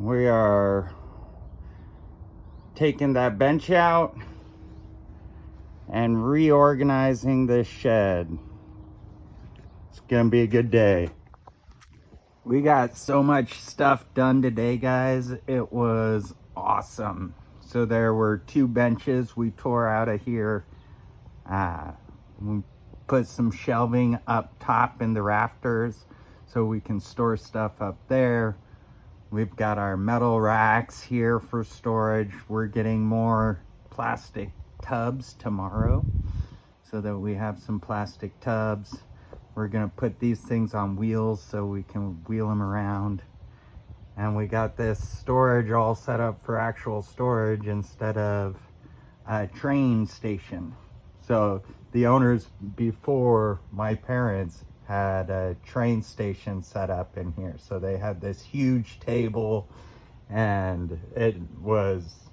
We are taking that bench out and reorganizing this shed. It's gonna be a good day. We got so much stuff done today, guys. It was awesome. So there were 2 benches we tore out of here. We put some shelving up top in the rafters so we can store stuff up there. We've got our metal racks here for storage. We're getting more plastic tubs tomorrow so that we have some plastic tubs. We're gonna put these things on wheels so we can wheel them around. And we got this storage all set up for actual storage instead of a train station. So the owners before my parents had a train station set up in here. So they had this huge table and it was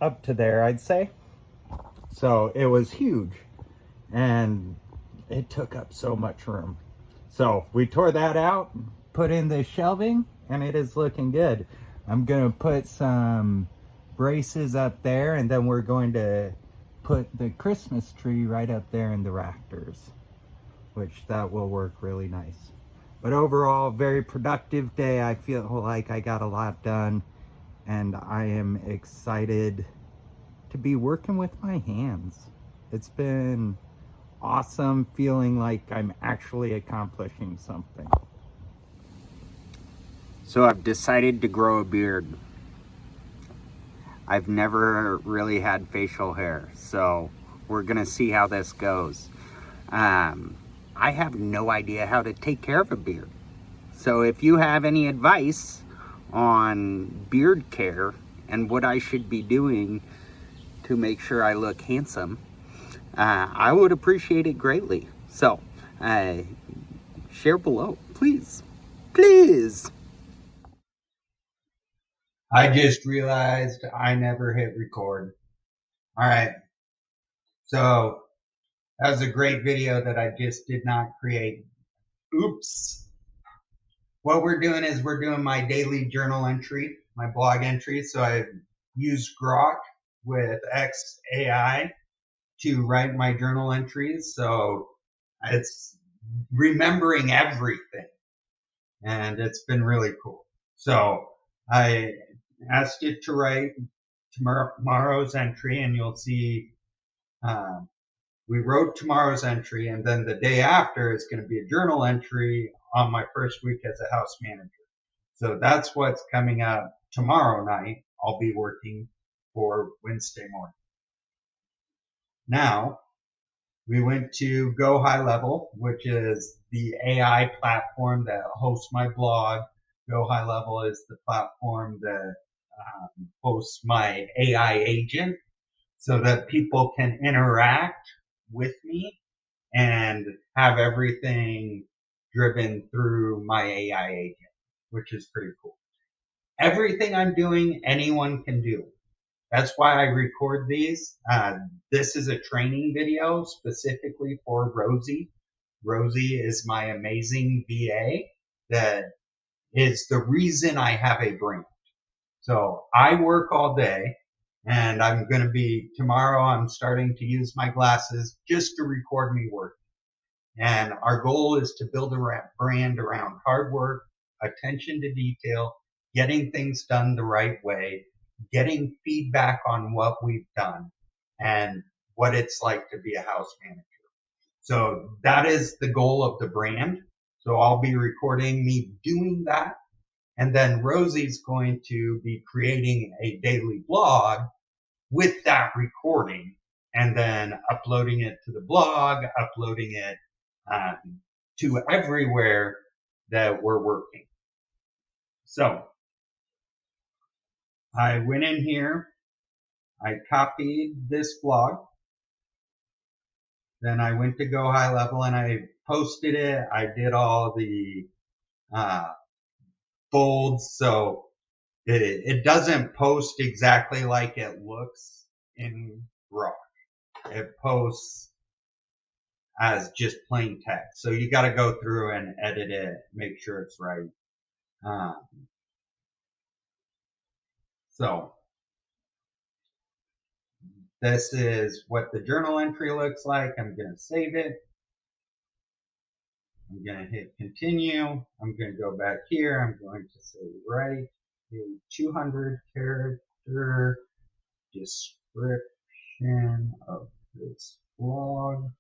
up to there, I'd say. So it was huge and it took up so much room. So we tore that out, put in the shelving, and it is looking good. I'm gonna put some braces up there, and then we're going to put the Christmas tree right up there in the rafters, which that will work really nice. But overall, very productive day. I feel like I got a lot done, and I am excited to be working with my hands. It's been awesome feeling like I'm actually accomplishing something. So I've decided to grow a beard. I've never really had facial hair, so we're gonna see how this goes. I have no idea how to take care of a beard. So if you have any advice on beard care and what I should be doing to make sure I look handsome, I would appreciate it greatly. So share below, please. Please. I just realized I never hit record. All right. So that was a great video that I just did not create. Oops. What we're doing is we're doing my daily journal entry, my blog entry. So I use Grok with XAI to write my journal entries. So it's remembering everything. And it's been really cool. So I asked it to write tomorrow's entry, and you'll see we wrote tomorrow's entry, and then the day after is going to be a journal entry on my first week as a house manager. So that's what's coming up tomorrow night. I'll be working for Wednesday morning. Now, we went to Go High Level, which is the AI platform that hosts my blog. Go High Level is the platform that hosts my AI agent so that people can interact with me and have everything driven through my AI agent, which is pretty cool. Everything I'm doing, anyone can do. That's why I record these. This is a training video specifically for Rosie. Rosie is my amazing VA that is the reason I have a brand. So I work all day, and I'm going to be, tomorrow I'm starting to use my glasses just to record me working. And our goal is to build a brand around hard work, attention to detail, getting things done the right way, getting feedback on what we've done, and what it's like to be a house manager. So that is the goal of the brand. So I'll be recording me doing that. And then Rosie's going to be creating a daily blog with that recording and then uploading it to the blog, uploading it to everywhere that we're working. So I went in here, I copied this blog, then I went to Go High Level and I posted it. I did all the folds, so it doesn't post exactly like it looks in Grok. It posts as just plain text. So you got to go through and edit it, make sure it's right. So this is what the journal entry looks like. I'm going to save it. I'm going to hit continue. I'm going to go back here. I'm going to say write a 200 character description of this blog.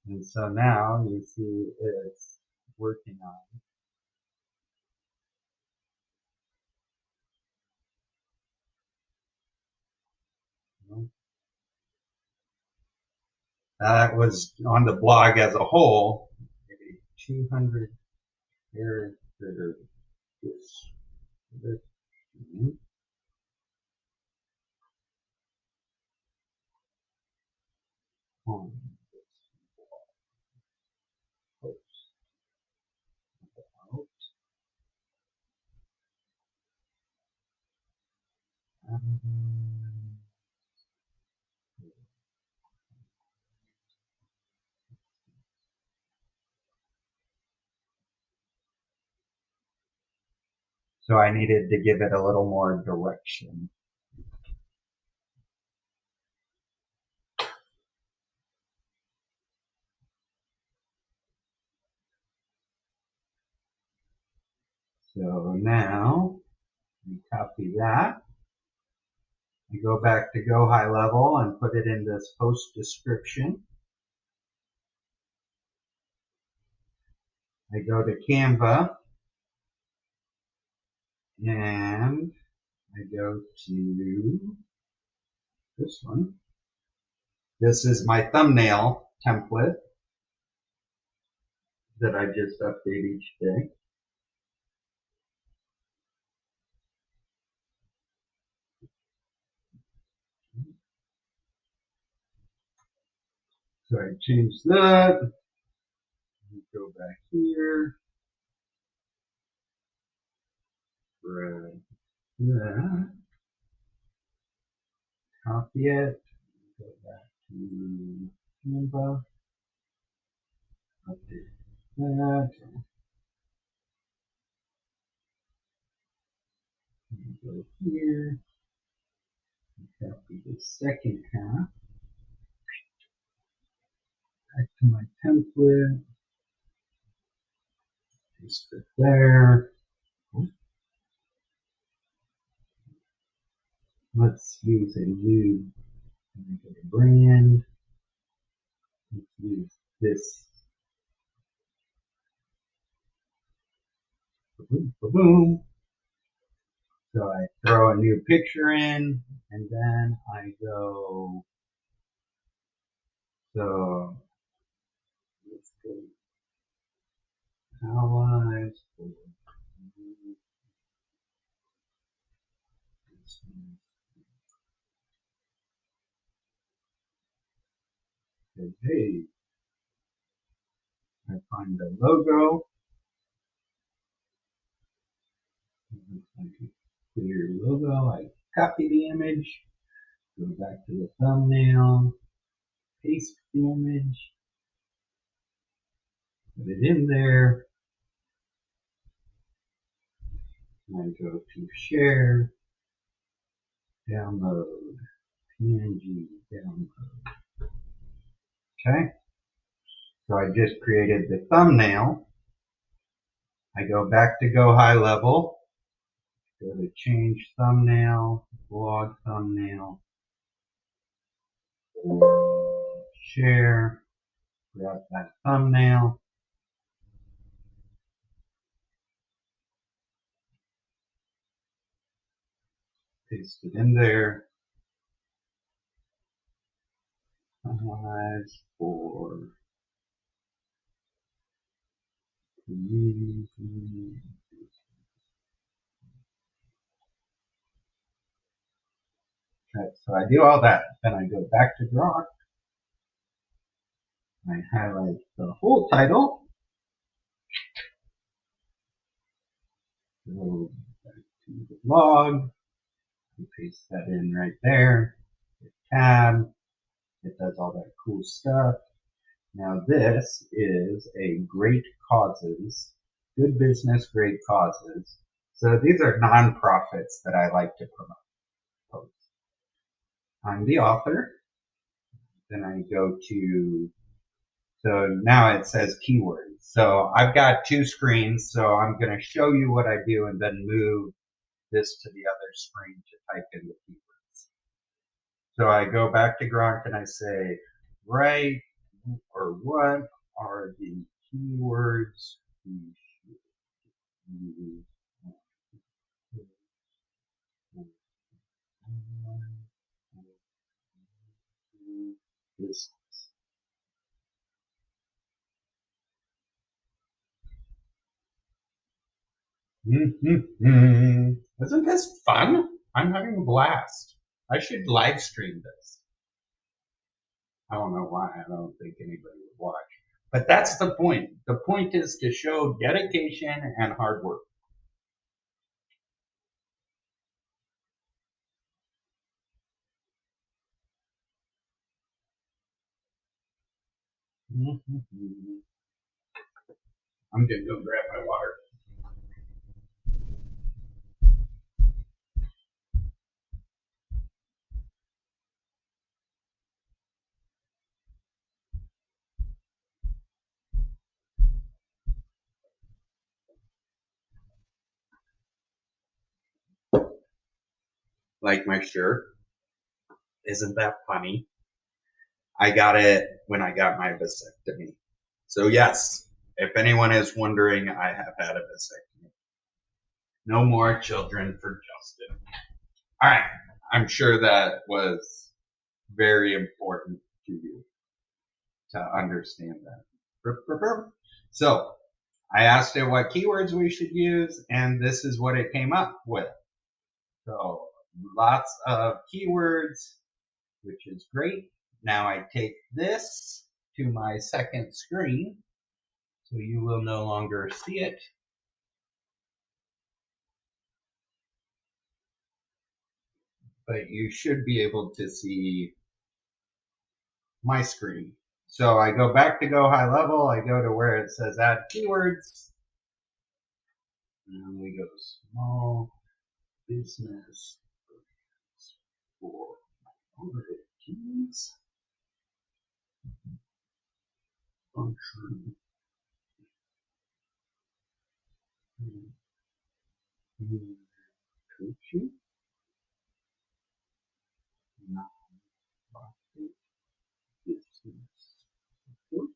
And so now you see it's working on. That was on the blog as a whole, a 200 character description on this post. So I needed to give it a little more direction. So now we copy that. I go back to Go High Level and put it in this post description. I go to Canva and I go to this one. This is my thumbnail template that I just update each day. So I change that. Go back here. Drag that. Copy it. Go back to Canva. Update that. Go here. Copy the second half. Back to my template. Paste it there. Let's use a new brand. Let's use this. Boom, boom. So I throw a new picture in, and then I go. So let's go. Allies for hey, I find the logo. Clear logo. I copy the image. Go back to the thumbnail. Paste the image. Put it in there. I go to share. Download. PNG download. Okay. So I just created the thumbnail. I go back to Go High Level. Go to change thumbnail, blog thumbnail, share, grab that thumbnail, paste it in there. Analyze for community. Okay, so I do all that. Then I go back to Grok. I highlight the whole title. Go back to the blog. And paste that in right there. Hit tab. It does all that cool stuff. Now this is a great causes, good business, great causes. So these are nonprofits that I like to promote. I'm the author. Then I go to, so now it says keywords. So I've got two screens, so I'm going to show you what I do and then move this to the other screen to type in the keywords. So I go back to Gronk and I say, right, or what are the keywords we should use? This. Isn't this fun? I'm having a blast. I should live stream this. I don't know why. I don't think anybody would watch. But that's the point. The point is to show dedication and hard work. I'm gonna go grab my water. Like my shirt. Isn't that funny? I got it when I got my vasectomy. So yes, if anyone is wondering, I have had a vasectomy. No more children for Justin. All right. I'm sure that was very important to you to understand that. So I asked it what keywords we should use, and this is what it came up with. So lots of keywords, which is great. Now I take this to my second screen, so you will no longer see it. But you should be able to see my screen. So I go back to Go High Level, I go to where it says add keywords, and we go small business for minorities function coaching, nonprofit business support.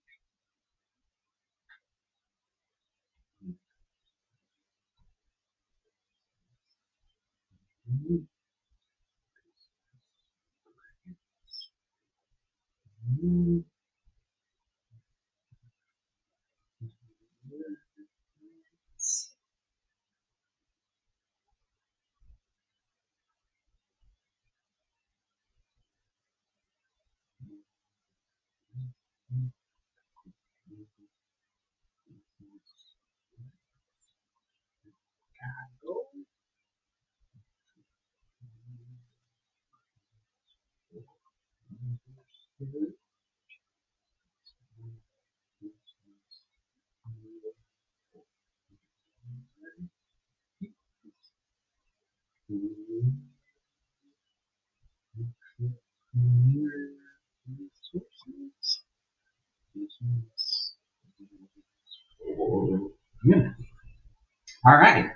All right.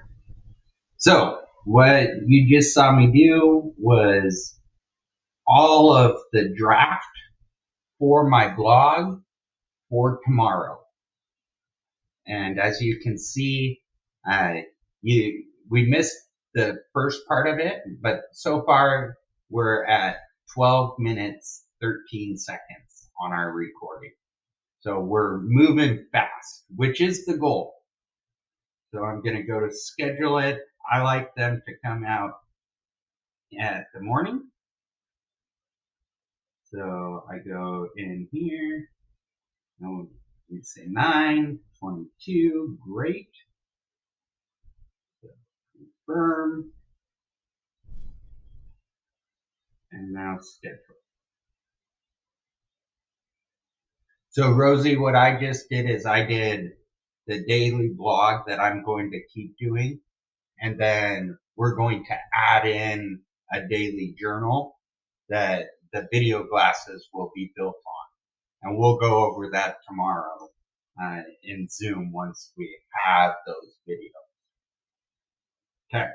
So what you just saw me do was all of the draft for my blog for tomorrow. And as you can see, we missed the first part of it, but so far we're at 12 minutes, 13 seconds on our recording. So we're moving fast, which is the goal. So I'm going to go to schedule it. I like them to come out at the morning. So I go in here. No, we say 9:22. Great. So confirm. And now schedule. So Rosie, what I just did is I did the daily blog that I'm going to keep doing. And then we're going to add in a daily journal that the video glasses will be built on. And we'll go over that tomorrow in Zoom once we have those videos. Okay.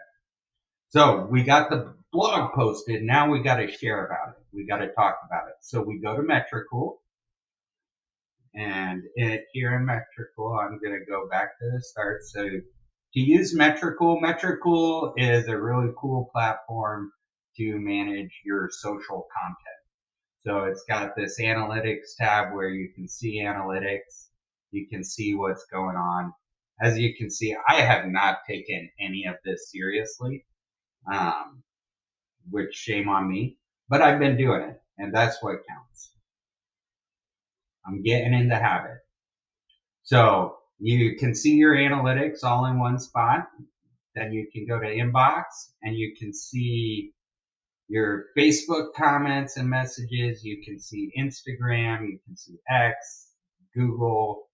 So we got the blog posted. Now we got to share about it. We got to talk about it. So we go to Metricool. And here in Metricool, I'm going to go back to the start. So to use Metricool, Metricool is a really cool platform to manage your social content. So it's got this analytics tab where you can see analytics. You can see what's going on. As you can see, I have not taken any of this seriously, which shame on me, but I've been doing it, and that's what counts. I'm getting in the habit. So you can see your analytics all in one spot. Then you can go to inbox and you can see your Facebook comments and messages. You can see Instagram. You can see X, Google,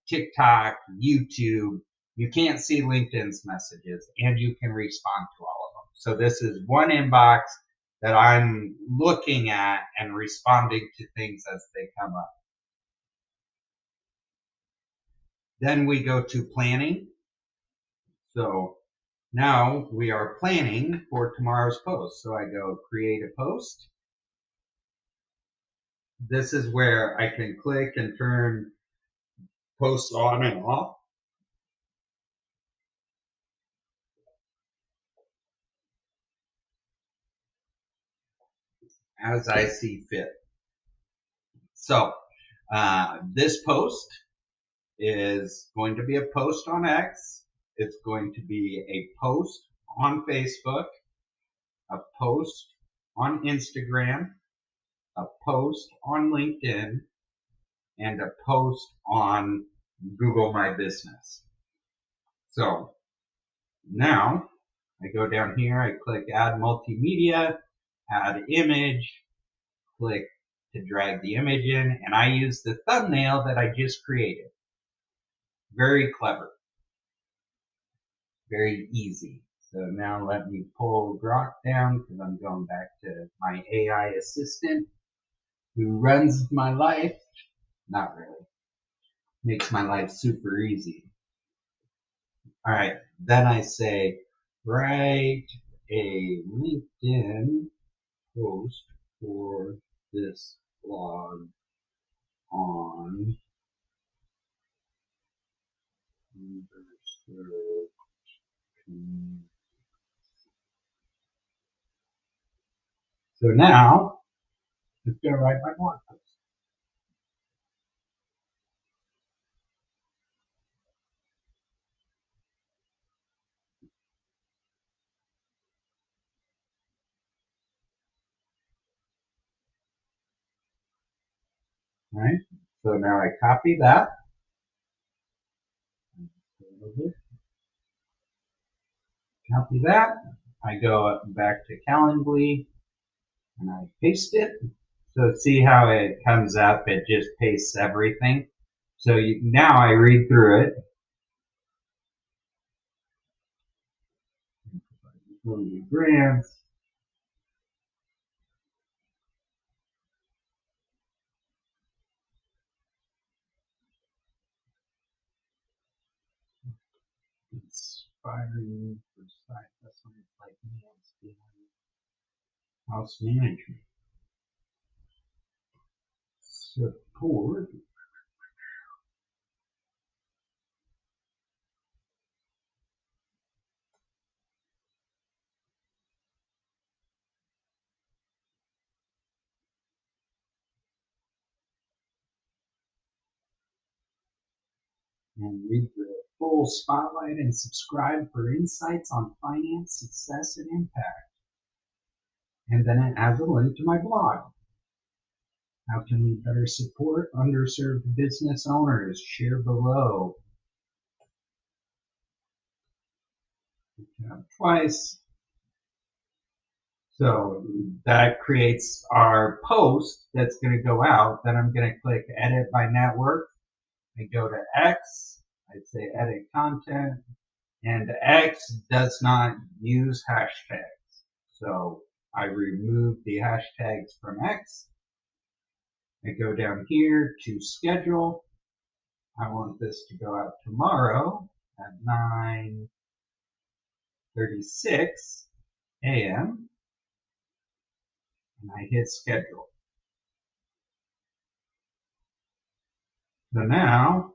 TikTok, YouTube. You can't see LinkedIn's messages, and you can respond to all of them. So this is one inbox that I'm looking at and responding to things as they come up. Then we go to planning. So now we are planning for tomorrow's post. So I go create a post. This is where I can click and turn posts on and off as I see fit. So this post is going to be a post on X. It's going to be a post on Facebook, a post on Instagram, a post on LinkedIn, and a post on Google My Business. So now I go down here, I click add multimedia, add image, click to drag the image in, and I use the thumbnail that I just created. Very clever. Very easy. So now let me pull Grok down because I'm going back to my AI assistant who runs my life. Not really. Makes my life super easy. All right. Then I say, write a LinkedIn post for this blog on underserved communities. So now, let's go write my blog post. All right. So now I copy that. Copy that. I go back to Calendly and I paste it. So see how it comes up? It just pastes everything. So now I read through it. Grants. Inspiring for side hustles like me house management. Support and read the full spotlight and subscribe for insights on finance, success, and impact. And then it has a link to my blog. How can we better support underserved business owners? Share below. Twice. So that creates our post that's going to go out. Then I'm going to click edit by network and go to X. I'd say edit content, and X does not use hashtags. So I remove the hashtags from X. I go down here to schedule. I want this to go out tomorrow at 9:36 a.m. and I hit schedule. So now,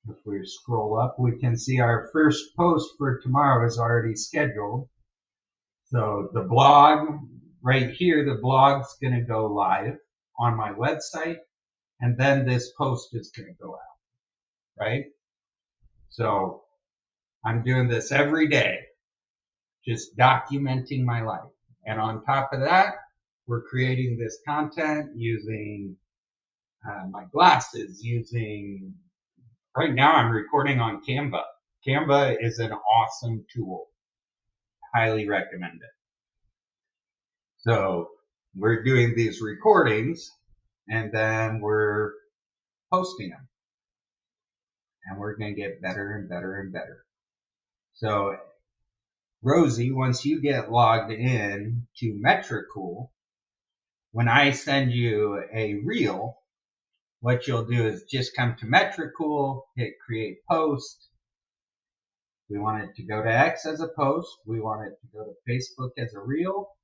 if we scroll up, we can see our first post for tomorrow is already scheduled. So the blog, right here, the blog's going to go live on my website, and then this post is going to go out, right? So I'm doing this every day, just documenting my life. And on top of that, we're creating this content using my glasses, right now I'm recording on Canva. Canva is an awesome tool. Highly recommend it. So we're doing these recordings and then we're posting them. And we're going to get better and better and better. So Rosie, once you get logged in to Metricool, when I send you a reel, what you'll do is just come to Metricool, hit create post. We want it to go to X as a post. We want it to go to Facebook as a reel.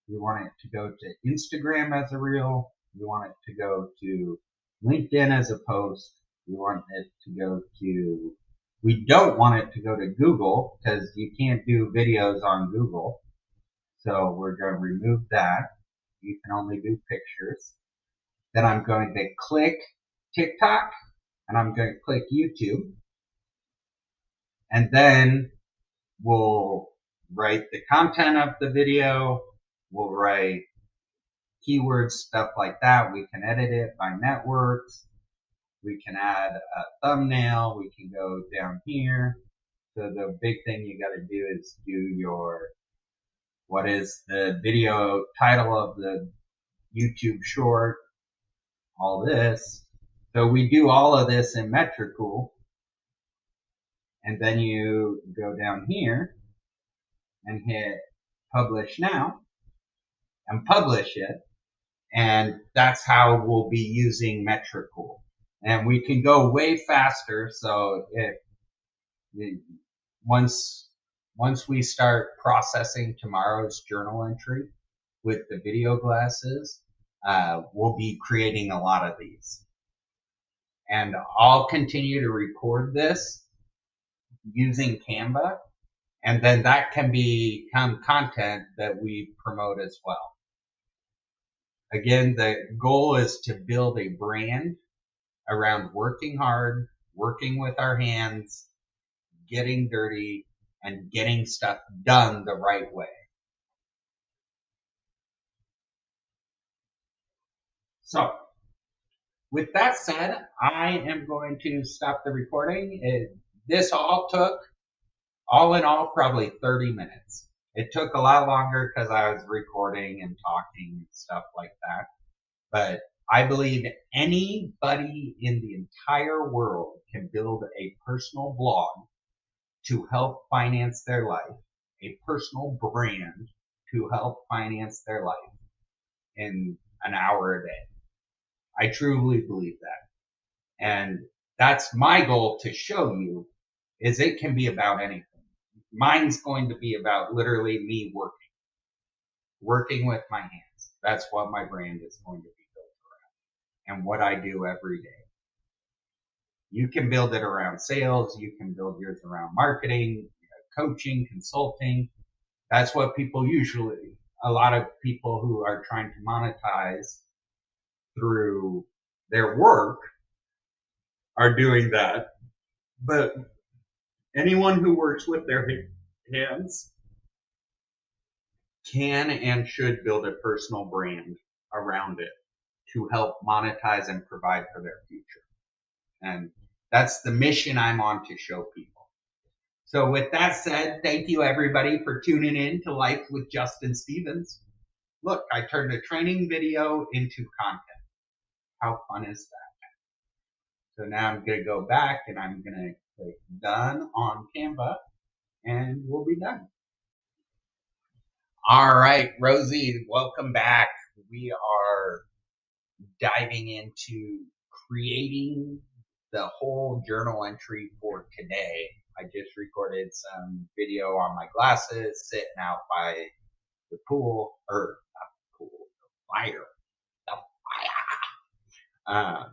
We want it to go to Instagram as a reel. We want it to go to LinkedIn as a post. We don't want it to go to Google because you can't do videos on Google. So we're going to remove that. You can only do pictures. Then I'm going to click TikTok and I'm going to click YouTube. And then we'll write the content of the video. We'll write keywords, stuff like that. We can edit it by networks. We can add a thumbnail. We can go down here. So the big thing you got to do is do what is the video title of the YouTube short, all this. So we do all of this in Metricool. And then you go down here and hit publish now and publish it. And that's how we'll be using Metricool. And we can go way faster. So once we start processing tomorrow's journal entry with the video glasses, we'll be creating a lot of these. And I'll continue to record this using Canva, and then that can become content that we promote as well. Again, the goal is to build a brand around working hard, working with our hands, getting dirty, and getting stuff done the right way. So, with that said, I am going to stop the recording. This all in all, probably 30 minutes. It took a lot longer because I was recording and talking and stuff like that. But I believe anybody in the entire world can build a personal blog to help finance their life, a personal brand to help finance their life in an hour a day. I truly believe that. And that's my goal to show you is it can be about anything. Mine's going to be about literally me working with my hands. That's what my brand is going to be built around and what I do every day. You can build it around sales. You can build yours around marketing, coaching, consulting. That's what a lot of people who are trying to monetize through their work are doing that. But anyone who works with their hands can and should build a personal brand around it to help monetize and provide for their future. And that's the mission I'm on to show people. So with that said, thank you everybody for tuning in to Life with Justin Stevens. Look, I turned a training video into content. How fun is that? So now I'm going to go back and I'm going to click done on Canva and we'll be done. All right, Rosie, welcome back. We are diving into creating the whole journal entry for today. I just recorded some video on my glasses sitting out by the pool, or not the pool, the fire. The fire.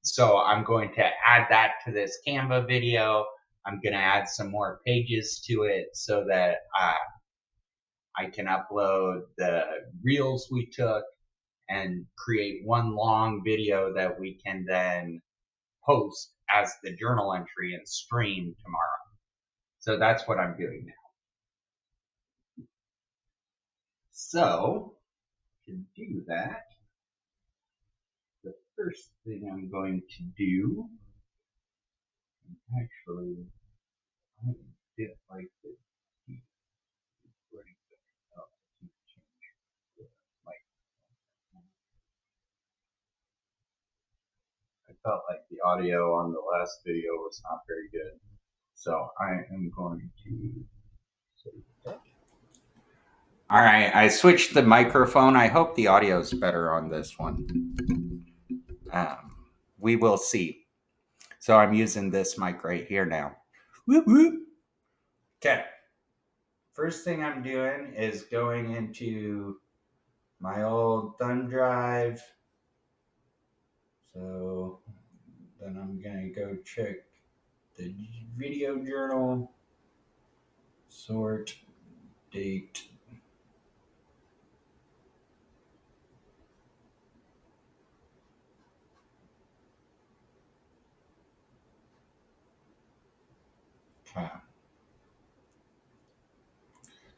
So I'm going to add that to this Canva video. I'm going to add some more pages to it so that I can upload the reels we took and create one long video that we can then post as the journal entry and stream tomorrow. So that's what I'm doing now. So to do that, the first thing I'm going to do, actually, I did like the I felt like the audio on the last video was not very good. So I am going to save that. All right, I switched the microphone. I hope the audio is better on this one. We will see. So I'm using this mic right here now. Whoop, whoop. Okay. First thing I'm doing is going into my old thumb drive. So then I'm going to go check the video journal, sort, date. Okay.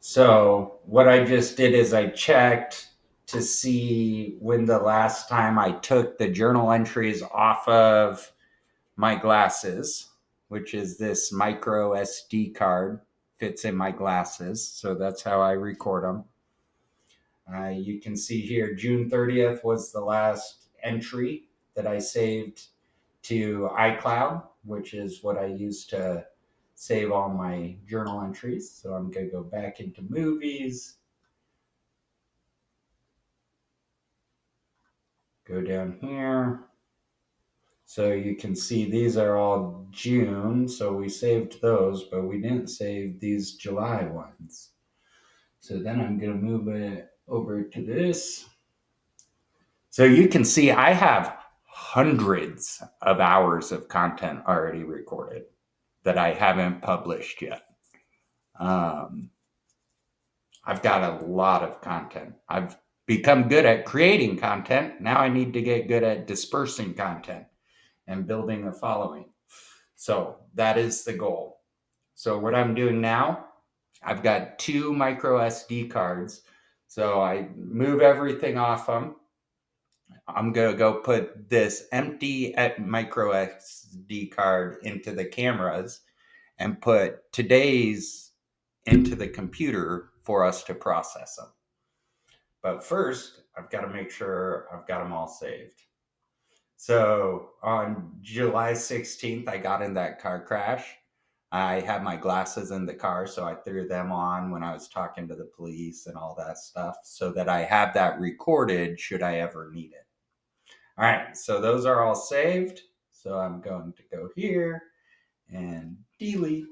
So what I just did is I checked to see when the last time I took the journal entries off of my glasses, which is this micro SD card, fits in my glasses. So that's how I record them. You can see here, June 30th was the last entry that I saved to iCloud, which is what I use to save all my journal entries. So I'm going to go back into movies, go down here. So you can see these are all June. So we saved those, but we didn't save these July ones. So then I'm going to move it over to this. So you can see I have hundreds of hours of content already recorded that I haven't published yet. I've got a lot of content. I've become good at creating content. Now I need to get good at dispersing content and building a following. So that is the goal. So what I'm doing now, I've got 2 micro SD cards. So I move everything off them. I'm going to go put this empty micro SD card into the cameras and put today's into the computer for us to process them. But first, I've got to make sure I've got them all saved. So on July 16th, I got in that car crash. I had my glasses in the car, so I threw them on when I was talking to the police and all that stuff so that I have that recorded should I ever need it. All right, so those are all saved. So I'm going to go here and delete.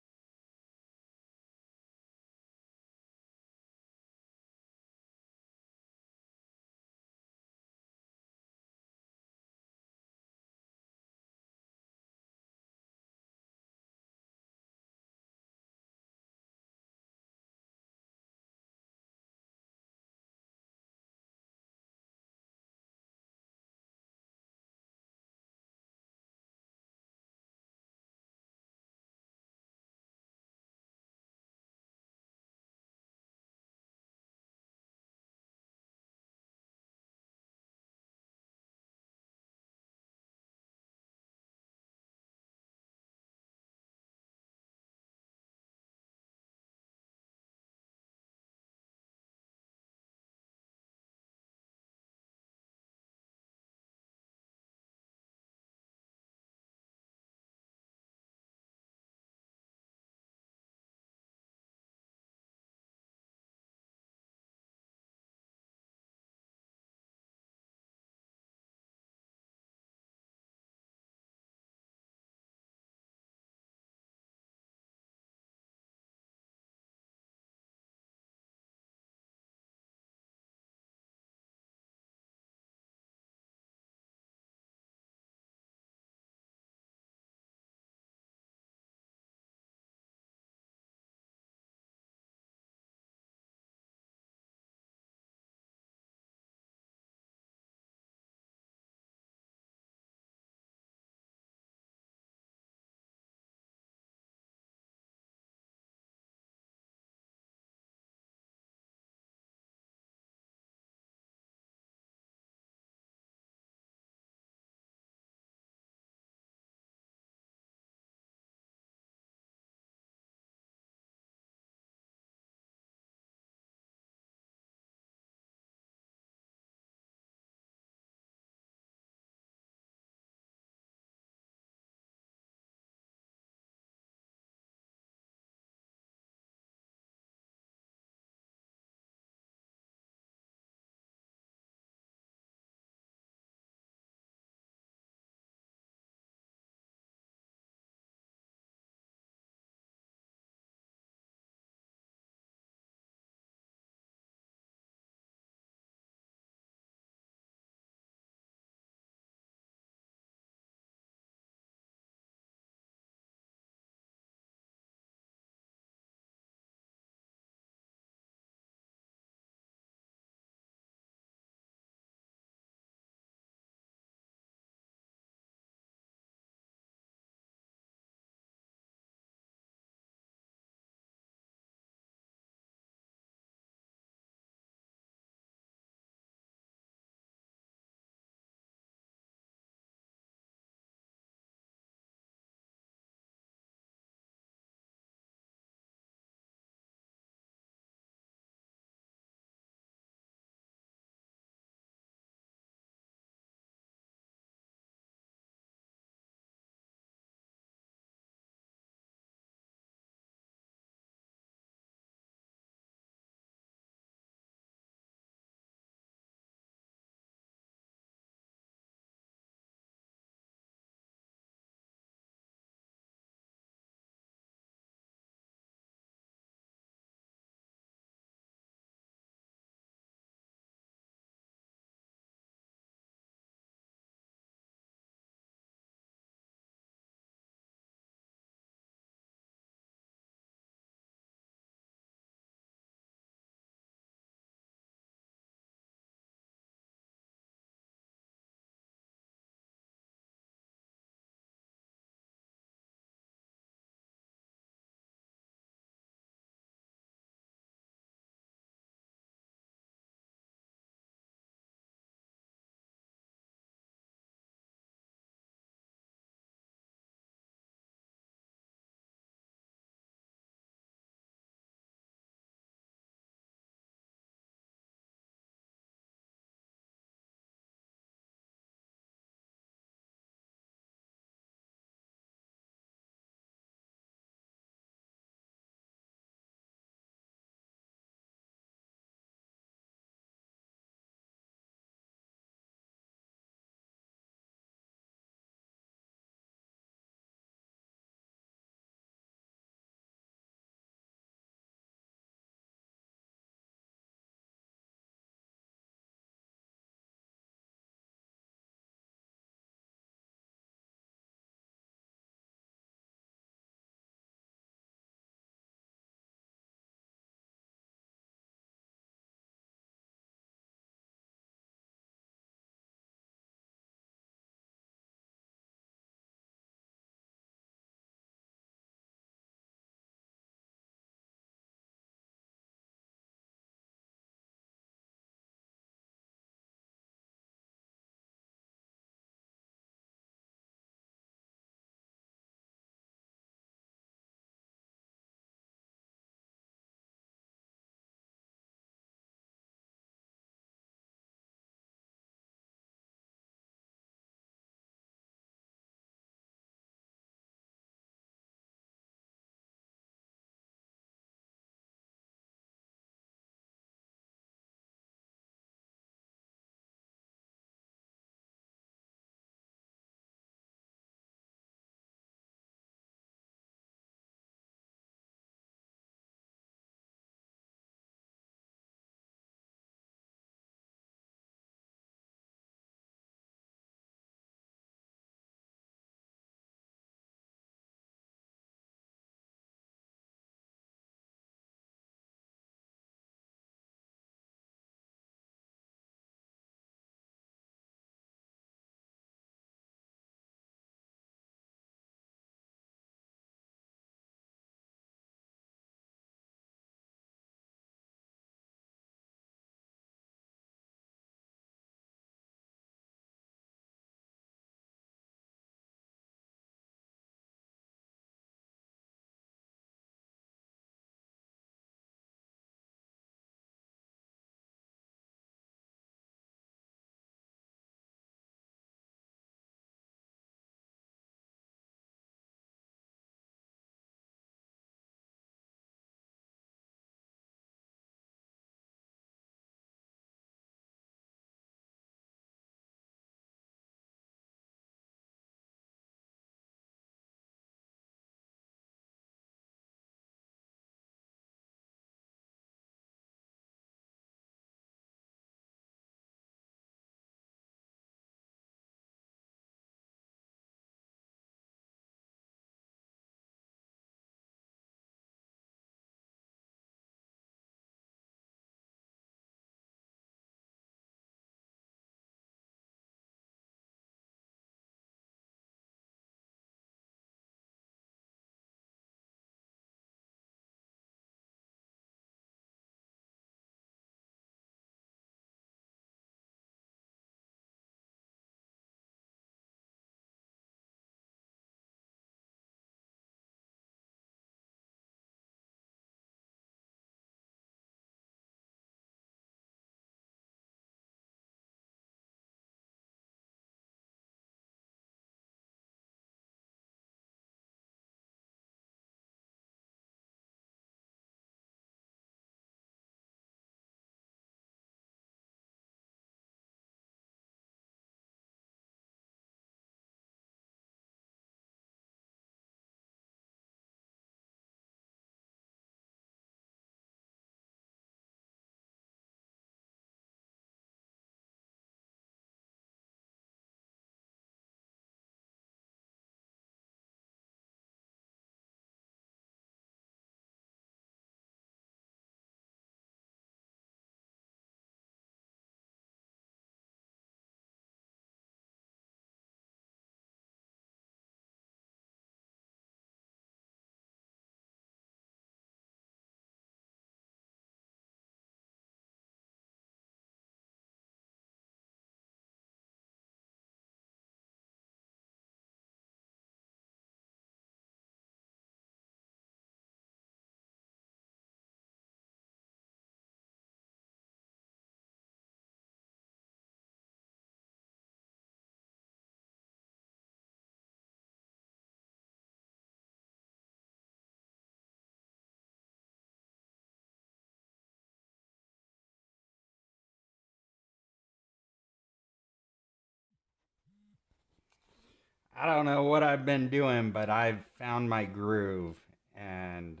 I don't know what I've been doing, but I've found my groove, and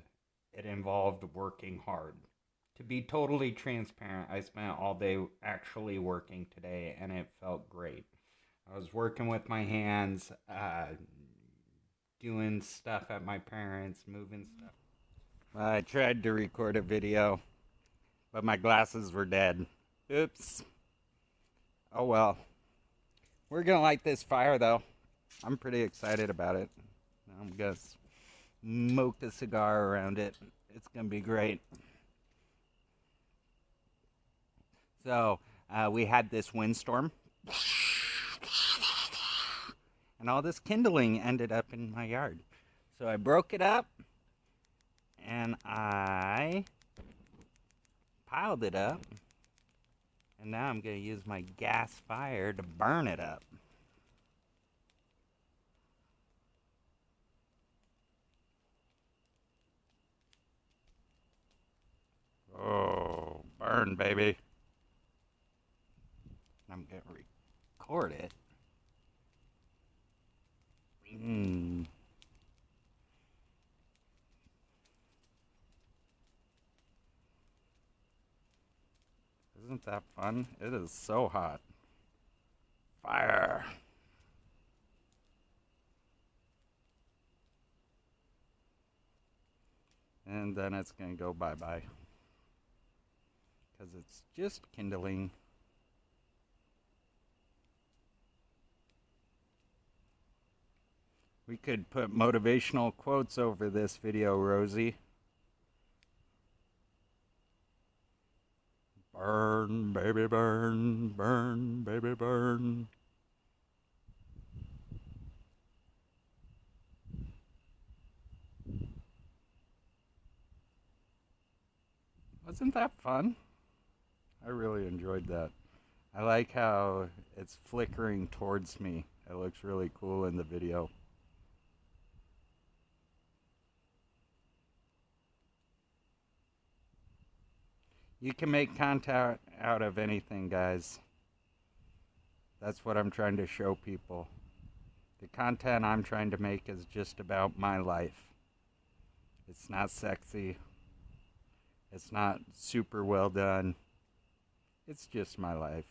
it involved working hard. To be totally transparent, I spent all day actually working today, and it felt great. I was working with my hands, doing stuff at my parents', moving stuff. I tried to record a video, but my glasses were dead. Oops. Oh well. We're gonna light this fire though. I'm pretty excited about it. I'm gonna smoke a cigar around it. It's gonna be great. So we had this windstorm, and all this kindling ended up in my yard. So I broke it up, and I piled it up, and now I'm gonna use my gas fire to burn it up. Oh, burn, baby. I'm gonna record it. Mmm. Isn't that fun? It is so hot. Fire. And then it's gonna go bye bye. Because it's just kindling. We could put motivational quotes over this video, Rosie. Burn, baby, burn, burn, baby, burn. Wasn't that fun? I really enjoyed that. I like how it's flickering towards me. It looks really cool in the video. You can make content out of anything, guys. That's what I'm trying to show people. The content I'm trying to make is just about my life. It's not sexy. It's not super well done. It's just my life.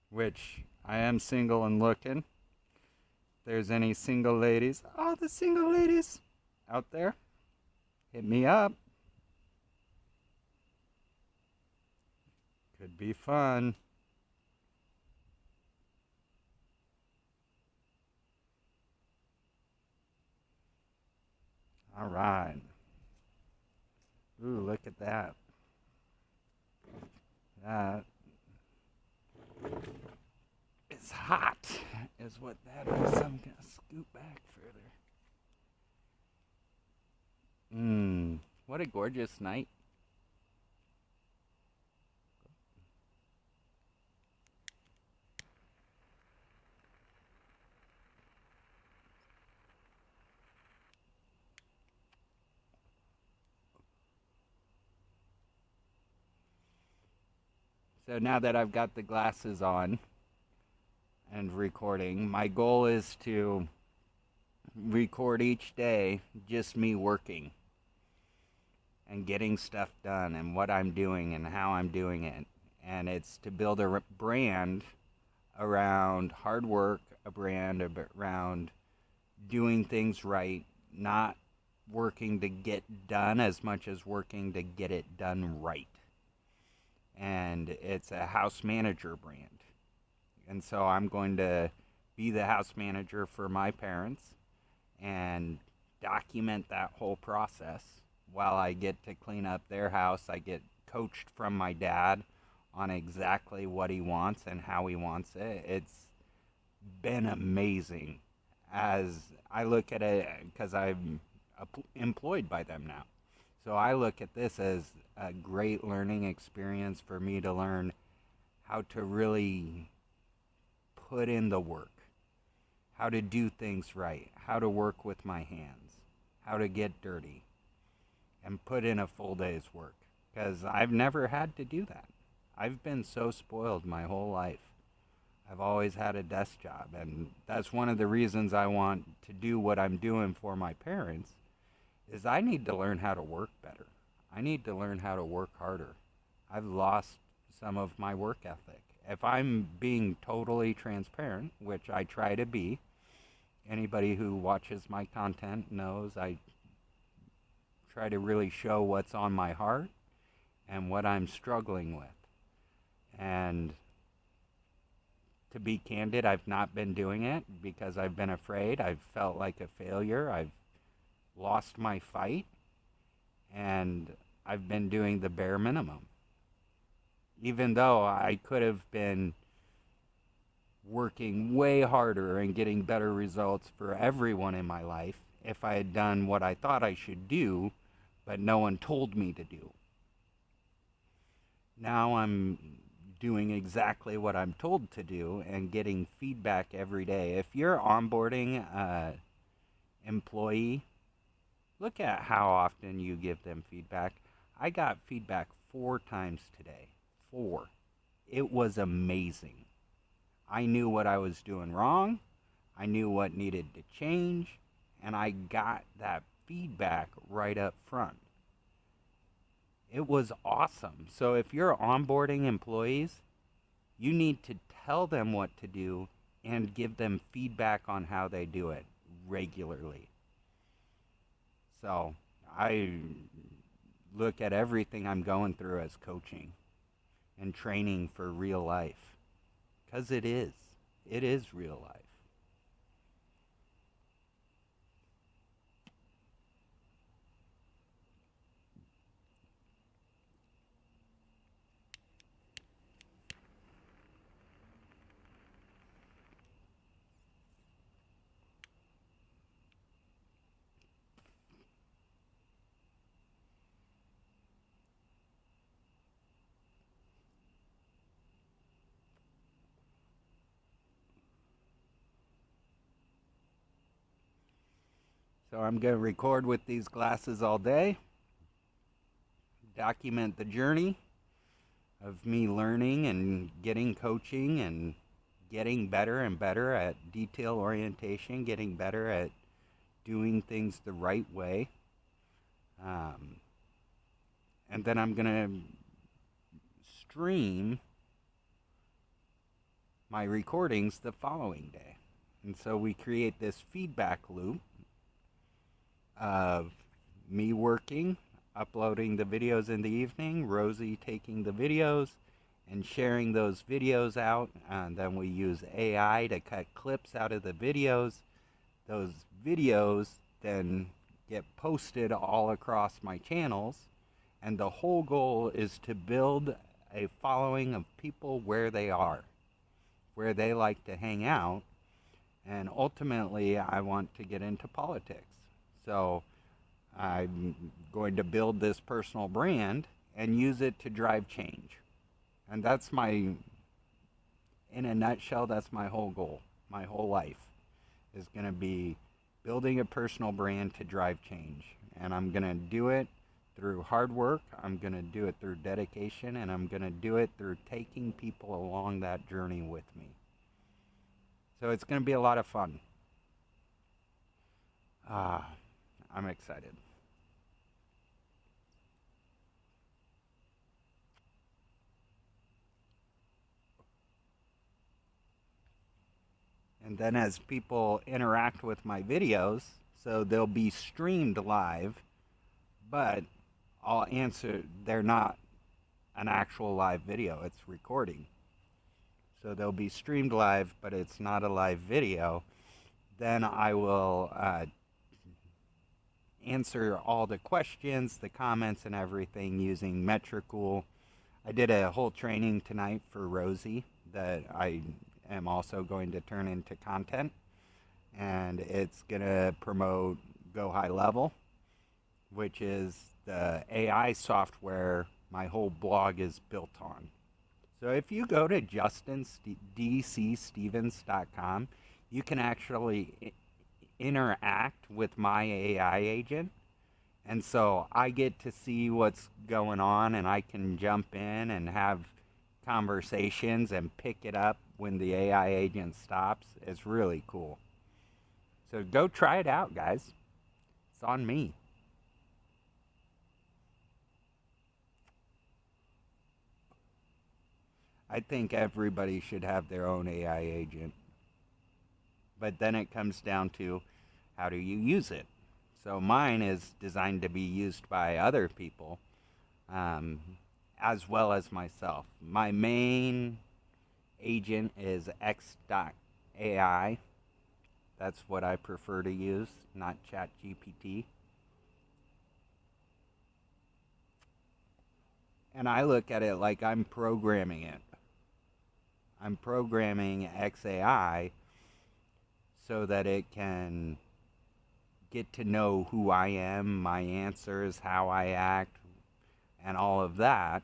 Which I am single and looking. If there's any single ladies, oh, the single ladies out there, hit me up. Could be fun. All right. Ooh, look at that. That is hot, is what that is. I'm going to scoot back further. What a gorgeous night. So now that I've got the glasses on and recording, my goal is to record each day just me working and getting stuff done and what I'm doing and how I'm doing it. And it's to build a brand around hard work, a brand around doing things right, not working to get done as much as working to get it done right. And it's a house manager brand. And so I'm going to be the house manager for my parents and document that whole process while I get to clean up their house. I get coached from my dad on exactly what he wants and how he wants it. It's been amazing as I look at it because I'm employed by them now. So I look at this as a great learning experience for me to learn how to really put in the work, how to do things right, how to work with my hands, how to get dirty, and put in a full day's work. Because I've never had to do that. I've been so spoiled my whole life. I've always had a desk job, and that's one of the reasons I want to do what I'm doing for my parents is I need to learn how to work better. I need to learn how to work harder. I've lost some of my work ethic. If I'm being totally transparent, which I try to be, anybody who watches my content knows I try to really show what's on my heart and what I'm struggling with. And to be candid, I've not been doing it because I've been afraid. I've felt like a failure. I've lost my fight, and I've been doing the bare minimum. Even though I could have been working way harder and getting better results for everyone in my life if I had done what I thought I should do, but no one told me to do. Now I'm doing exactly what I'm told to do and getting feedback every day. If you're onboarding an employee, look at how often you give them feedback. I got feedback 4 times today. 4. It was amazing. I knew what I was doing wrong. I knew what needed to change. And I got that feedback right up front. It was awesome. So if you're onboarding employees, you need to tell them what to do and give them feedback on how they do it regularly. So I look at everything I'm going through as coaching and training for real life. Because it is. It is real life. So I'm going to record with these glasses all day, document the journey of me learning and getting coaching and getting better and better at detail orientation, getting better at doing things the right way. And then I'm going to stream my recordings the following day. And so we create this feedback loop of me working, uploading the videos in the evening, Rosie taking the videos and sharing those videos out. And then we use AI to cut clips out of the videos. Those videos then get posted all across my channels. And the whole goal is to build a following of people where they are, where they like to hang out. And ultimately, I want to get into politics. So I'm going to build this personal brand and use it to drive change. And that's in a nutshell, that's my whole goal. My whole life is going to be building a personal brand to drive change. And I'm going to do it through hard work. I'm going to do it through dedication. And I'm going to do it through taking people along that journey with me. So it's going to be a lot of fun. I'm excited. And then as people interact with my videos, so they'll be streamed live, but I'll answer, they're not an actual live video, it's recording. So they'll be streamed live, but it's not a live video. Then I will answer all the questions, the comments, and everything using Metricool. I did a whole training tonight for Rosie that I am also going to turn into content. And it's going to promote Go High Level, which is the AI software my whole blog is built on. So if you go to justindcstevens.com, you can actually interact with my AI agent. And so I get to see what's going on, and I can jump in and have conversations and pick it up when the AI agent stops is really cool. So go try it out, guys. It's on me. I think everybody should have their own AI agent. But then it comes down to how do you use it? So mine is designed to be used by other people as well as myself. My main agent is X.AI. That's what I prefer to use, not ChatGPT. And I look at it like I'm programming it. I'm programming XAI so that it can get to know who I am, my answers, how I act, and all of that.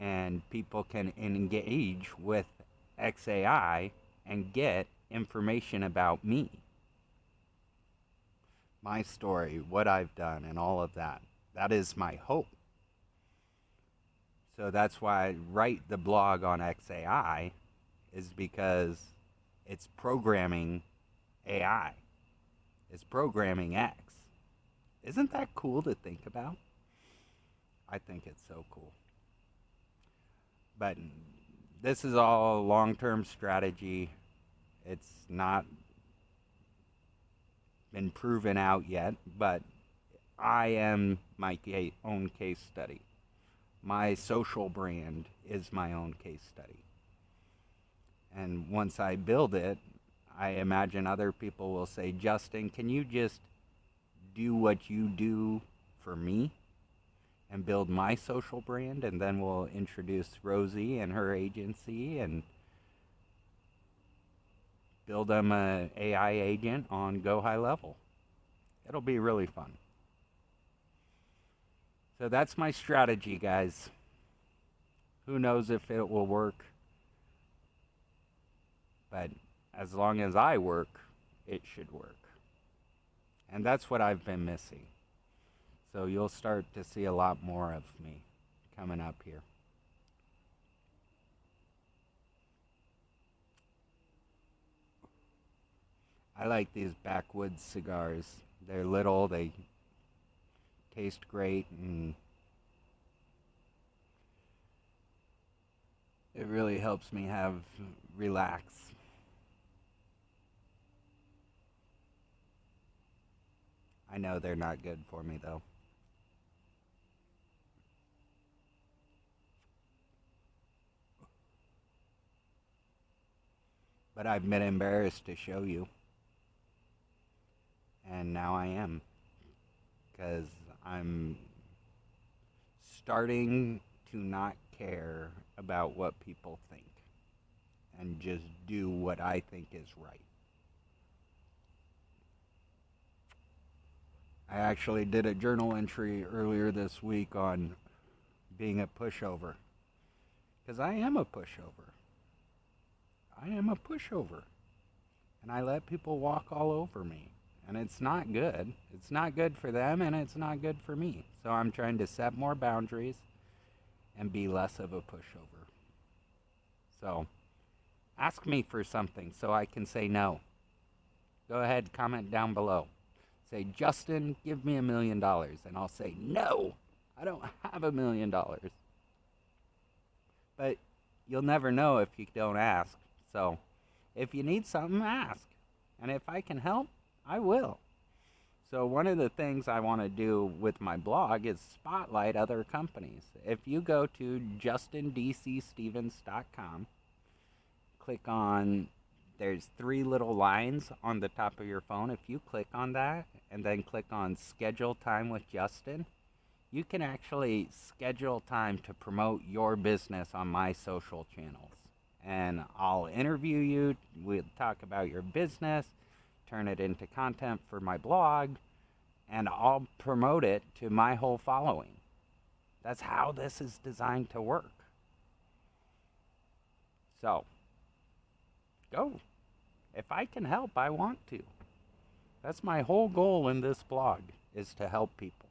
And people can engage with XAI and get information about me, my story, what I've done, and all of that. That is my hope. So that's why I write the blog on XAI, is because it's programming AI. It's programming X. Isn't that cool to think about? I think it's so cool. But this is all long-term strategy. It's not been proven out yet, but I am my own case study. My social brand is my own case study. And once I build it, I imagine other people will say, Justin, can you just do what you do for me and build my social brand? And then we'll introduce Rosie and her agency and build them an AI agent on Go High Level. It'll be really fun. So that's my strategy, guys. Who knows if it will work? But as long as I work, it should work. And that's what I've been missing. So you'll start to see a lot more of me coming up here. I like these backwoods cigars. They're little, they taste great, and it really helps me relax. I know they're not good for me though. But I've been embarrassed to show you. And now I am. Because I'm starting to not care about what people think and just do what I think is right. I actually did a journal entry earlier this week on being a pushover. Because I am a pushover. I am a pushover. And I let people walk all over me. And it's not good. It's not good for them, and it's not good for me. So I'm trying to set more boundaries and be less of a pushover. So ask me for something so I can say no. Go ahead, comment down below. Say, Justin, give me $1 million. And I'll say, no, I don't have $1 million. But you'll never know if you don't ask. So if you need something, ask. And if I can help, I will. So one of the things I want to do with my blog is spotlight other companies. If you go to justindcstevens.com, click on, there's 3 little lines on the top of your phone. If you click on that and then click on schedule time with Justin, you can actually schedule time to promote your business on my social channels. And I'll interview you, we'll talk about your business, turn it into content for my blog, and I'll promote it to my whole following. That's how this is designed to work. So, go. If I can help, I want to. That's my whole goal in this blog, is to help people.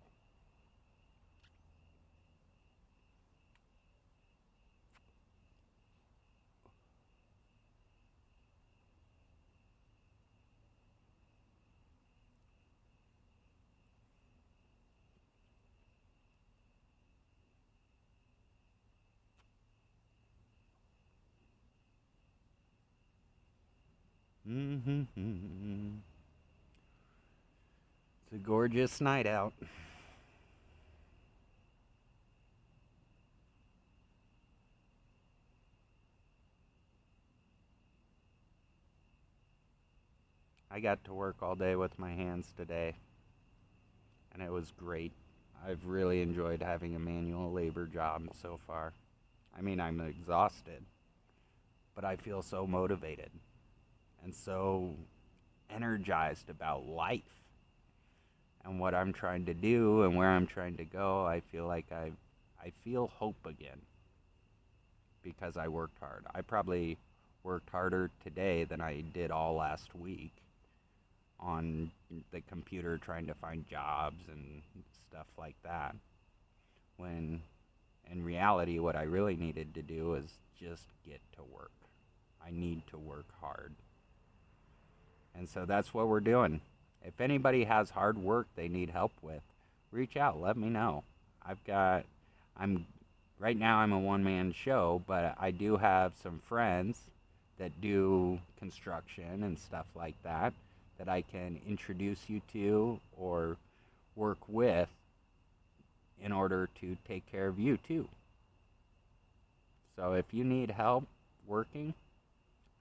It's a gorgeous night out. I got to work all day with my hands today, and it was great. I've really enjoyed having a manual labor job so far. I mean, I'm exhausted, but I feel so motivated and so energized about life and what I'm trying to do and where I'm trying to go. I feel like I feel hope again because I worked hard. I probably worked harder today than I did all last week on the computer trying to find jobs and stuff like that. When in reality, what I really needed to do is just get to work. I need to work hard. And so that's what we're doing. If anybody has hard work they need help with, reach out, let me know. I'm right now I'm a one-man show, but I do have some friends that do construction and stuff like that I can introduce you to or work with in order to take care of you too. So if you need help working,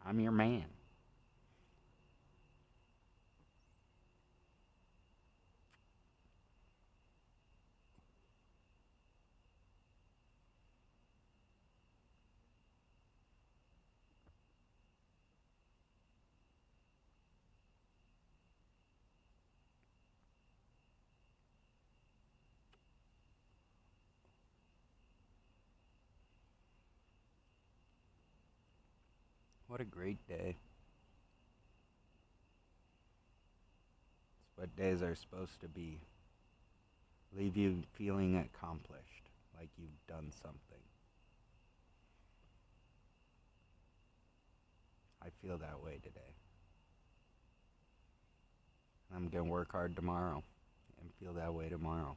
I'm your man. What a great day. It's what days are supposed to be. Leave you feeling accomplished, like you've done something. I feel that way today. I'm going to work hard tomorrow and feel that way tomorrow.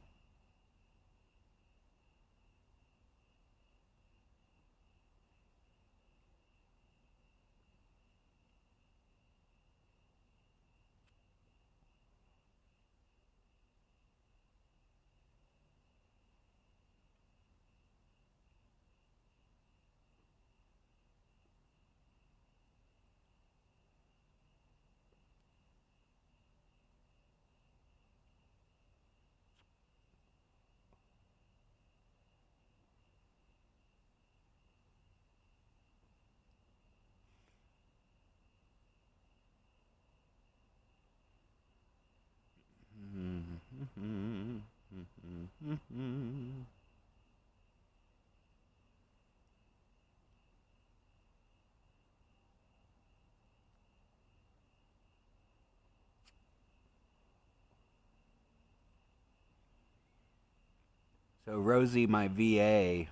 So Rosie, my VA,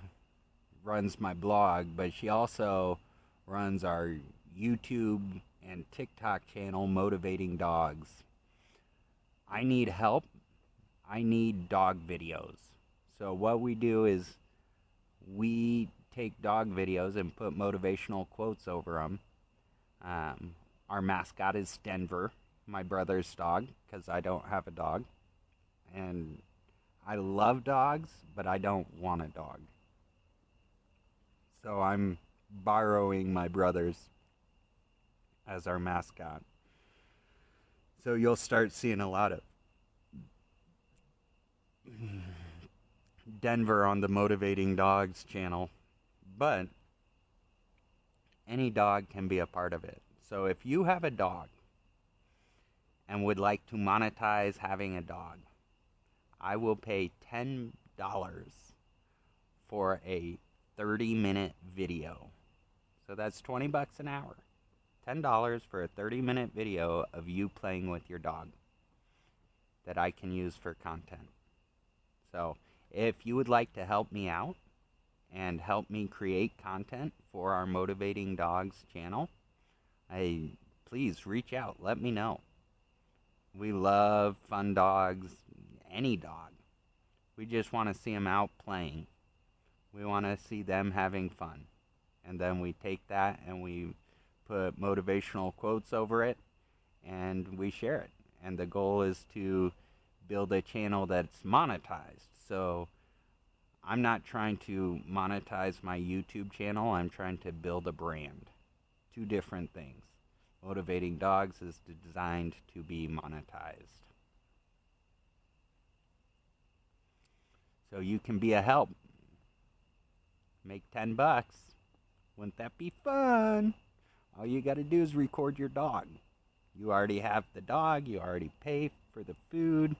runs my blog, but she also runs our YouTube and TikTok channel, Motivating Dogs. I need help. I need dog videos. So what we do is we take dog videos and put motivational quotes over them. Our mascot is Denver, my brother's dog, because I don't have a dog. And I love dogs, but I don't want a dog. So I'm borrowing my brother's as our mascot. So you'll start seeing a lot of Denver on the Motivating Dogs channel. But any dog can be a part of it. So if you have a dog and would like to monetize having a dog, I will pay $10 for a 30-minute video. So that's $20 an hour. $10 for a 30-minute video of you playing with your dog that I can use for content. So if you would like to help me out and help me create content for our Motivating Dogs channel, please reach out. Let me know. We love fun dogs, any dog. We just want to see them out playing. We want to see them having fun. And then we take that and we put motivational quotes over it, and we share it. And the goal is to build a channel that's monetized. So I'm not trying to monetize my YouTube channel, I'm trying to build a brand. Two different things. Motivating Dogs is designed to be monetized. So you can be a help. Make $10. Wouldn't that be fun? All you got to do is record your dog. You already have the dog, you already pay for the food.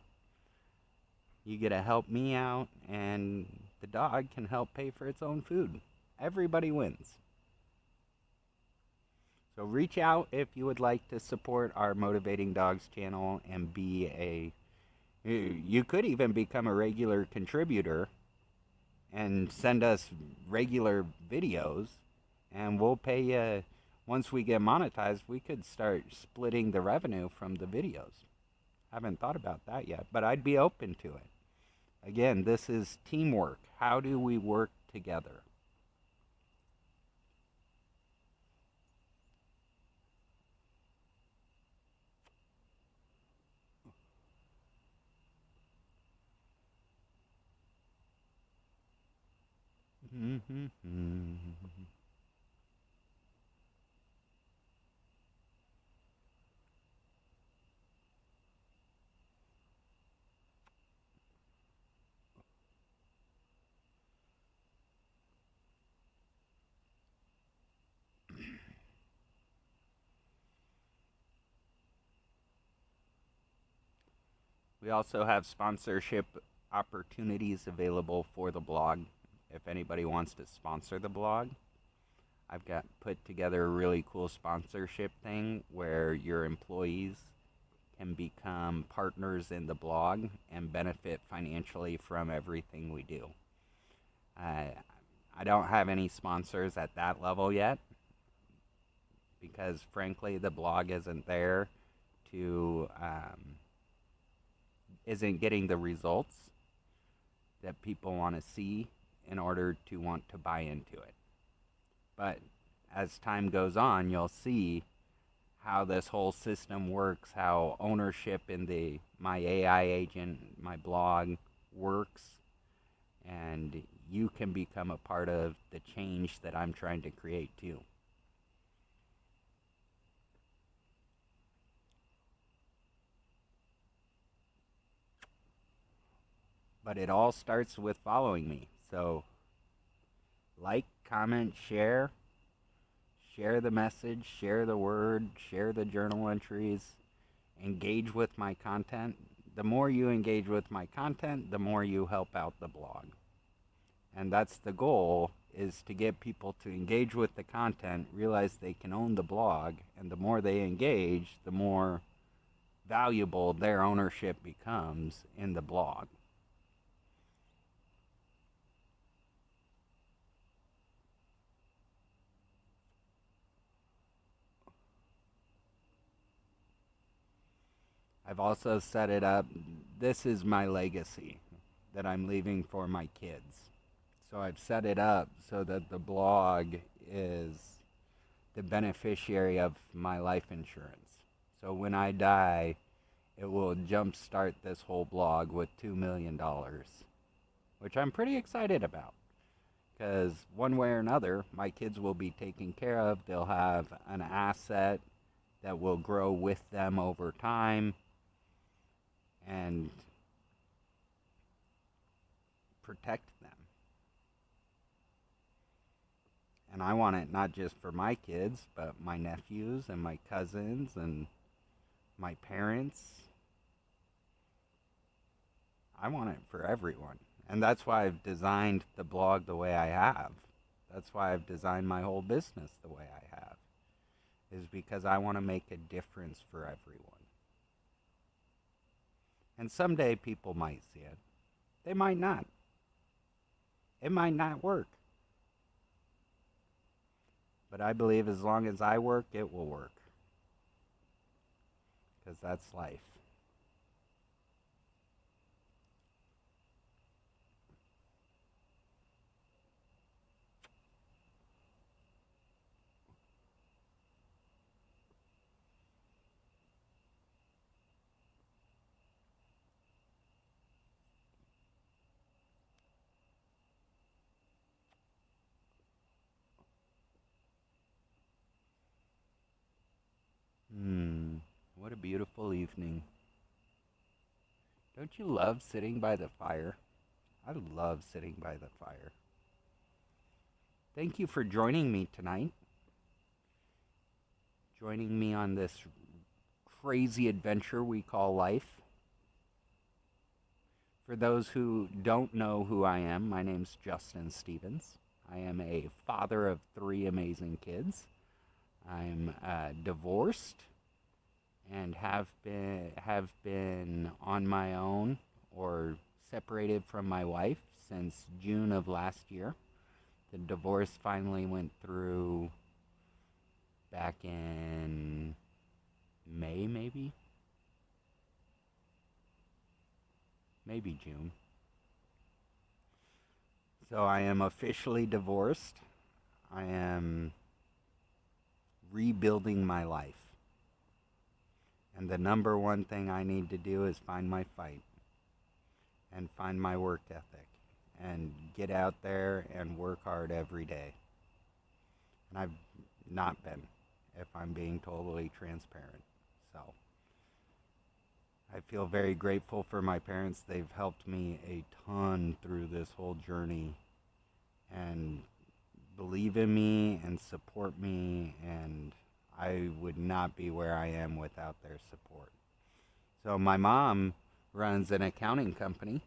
You get to help me out, and the dog can help pay for its own food. Everybody wins. So reach out if you would like to support our Motivating Dogs channel and be a... You could even become a regular contributor and send us regular videos, and we'll pay you. Once we get monetized, we could start splitting the revenue from the videos. I haven't thought about that yet, but I'd be open to it. Again, this is teamwork. How do we work together? We also have sponsorship opportunities available for the blog. If anybody wants to sponsor the blog, I've got put together a really cool sponsorship thing where your employees can become partners in the blog and benefit financially from everything we do. I don't have any sponsors at that level yet because, frankly, the blog isn't there to isn't getting the results that people want to see in order to want to buy into it. But as time goes on, you'll see how this whole system works, how ownership in my AI agent, my blog works, and you can become a part of the change that I'm trying to create too. But it all starts with following me. So like, comment, share the message, share the word, share the journal entries, engage with my content. The more you engage with my content, the more you help out the blog. And that's the goal, is to get people to engage with the content, realize they can own the blog, and the more they engage, the more valuable their ownership becomes in the blog. I've also set it up, this is my legacy that I'm leaving for my kids. So I've set it up so that the blog is the beneficiary of my life insurance. So when I die, it will jumpstart this whole blog with $2 million, which I'm pretty excited about. Because one way or another, my kids will be taken care of. They'll have an asset that will grow with them over time and protect them. And I want it not just for my kids, but my nephews and my cousins and my parents. I want it for everyone. And that's why I've designed the blog the way I have. That's why I've designed my whole business the way I have. Is because I want to make a difference for everyone. And someday people might see it. They might not. It might not work. But I believe as long as I work, it will work. Because that's life. beautiful evening. Don't you love sitting by the fire? I love sitting by the fire. Thank you for joining me tonight. Joining me on this crazy adventure we call life. For those who don't know who I am, my name's Justin Stevens. I am a father of 3 amazing kids. I'm divorced and have been on my own or separated from my wife since June of last year. The divorce finally went through back in May, maybe June. So I am officially divorced. I am rebuilding my life. And the number one thing I need to do is find my fight and find my work ethic and get out there and work hard every day. And I've not been, if I'm being totally transparent. So I feel very grateful for my parents. They've helped me a ton through this whole journey and believe in me and support me, and I would not be where I am without their support. So my mom runs an accounting company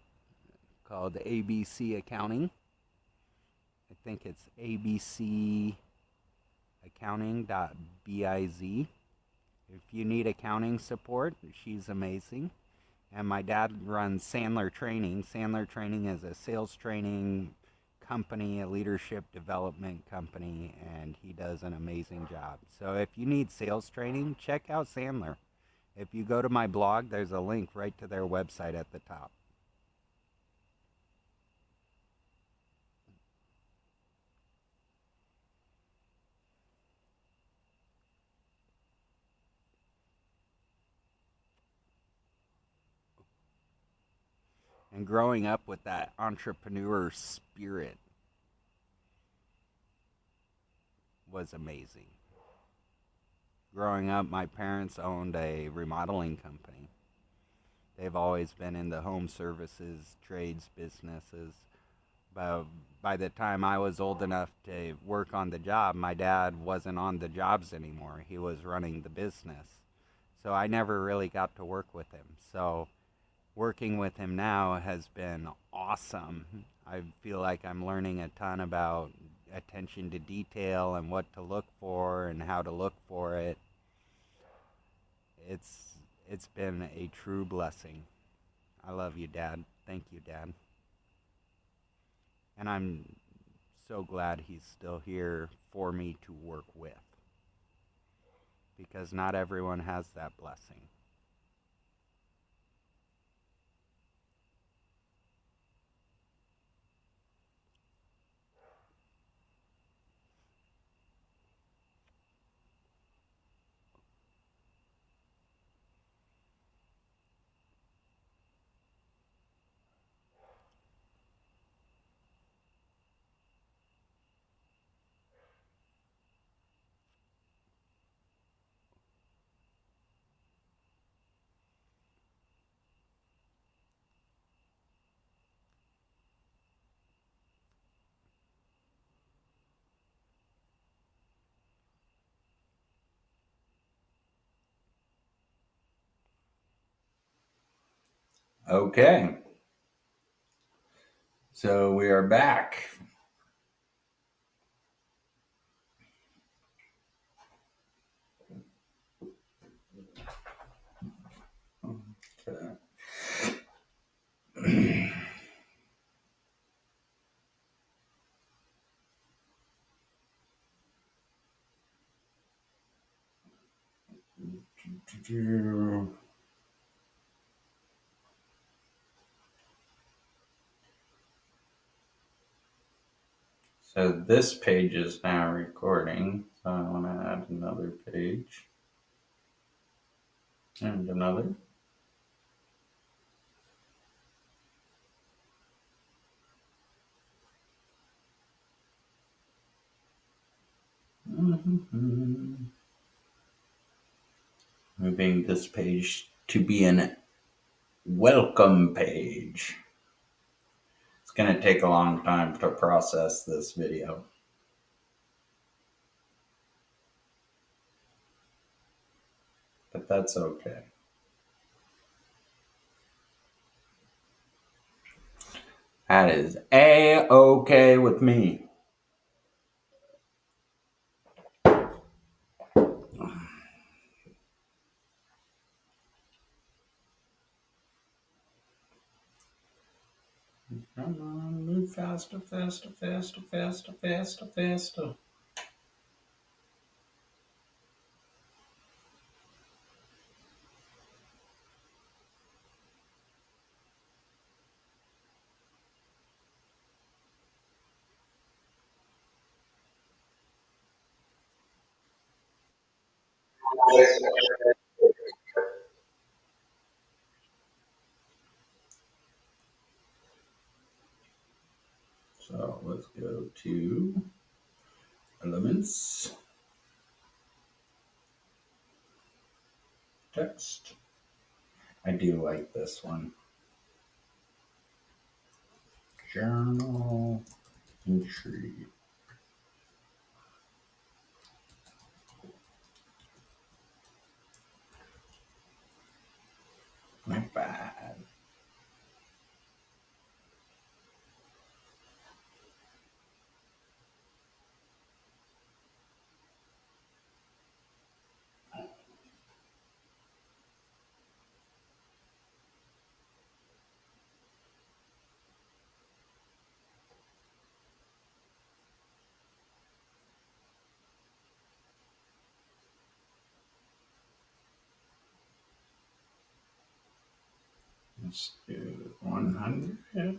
called ABC Accounting. I think it's abcaccounting.biz. If you need accounting support, she's amazing. And my dad runs Sandler Training. Sandler Training is a sales training company, a leadership development company, and he does an amazing job. So if you need sales training, check out Sandler. If you go to my blog, there's a link right to their website at the top. And growing up with that entrepreneur spirit was amazing. Growing up, my parents owned a remodeling company. They've always been in the home services, trades, businesses. But by the time I was old enough to work on the job, my dad wasn't on the jobs anymore. He was running the business. So I never really got to work with him. So working with him now has been awesome. I feel like I'm learning a ton about attention to detail and what to look for and how to look for it. It's been a true blessing. I love you, Dad. Thank you, Dad. And I'm so glad he's still here for me to work with, because not everyone has that blessing. Okay. So we are back. Okay. So this page is now recording. So I want to add another page. And another. moving this page to be an welcome page. It's going to take a long time to process this video. But that's okay. That is A-okay with me. Come on, move faster, faster, faster, faster, faster, faster. So let's go to Elements, Text. I do like this one. Journal entry. Not bad. Let's do 100. There.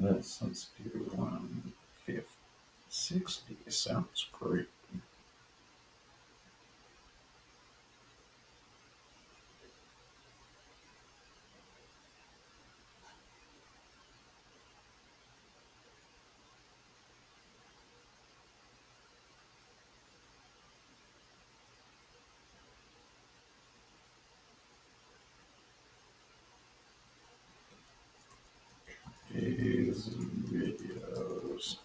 Let's do 150. 60 sounds great. These videos.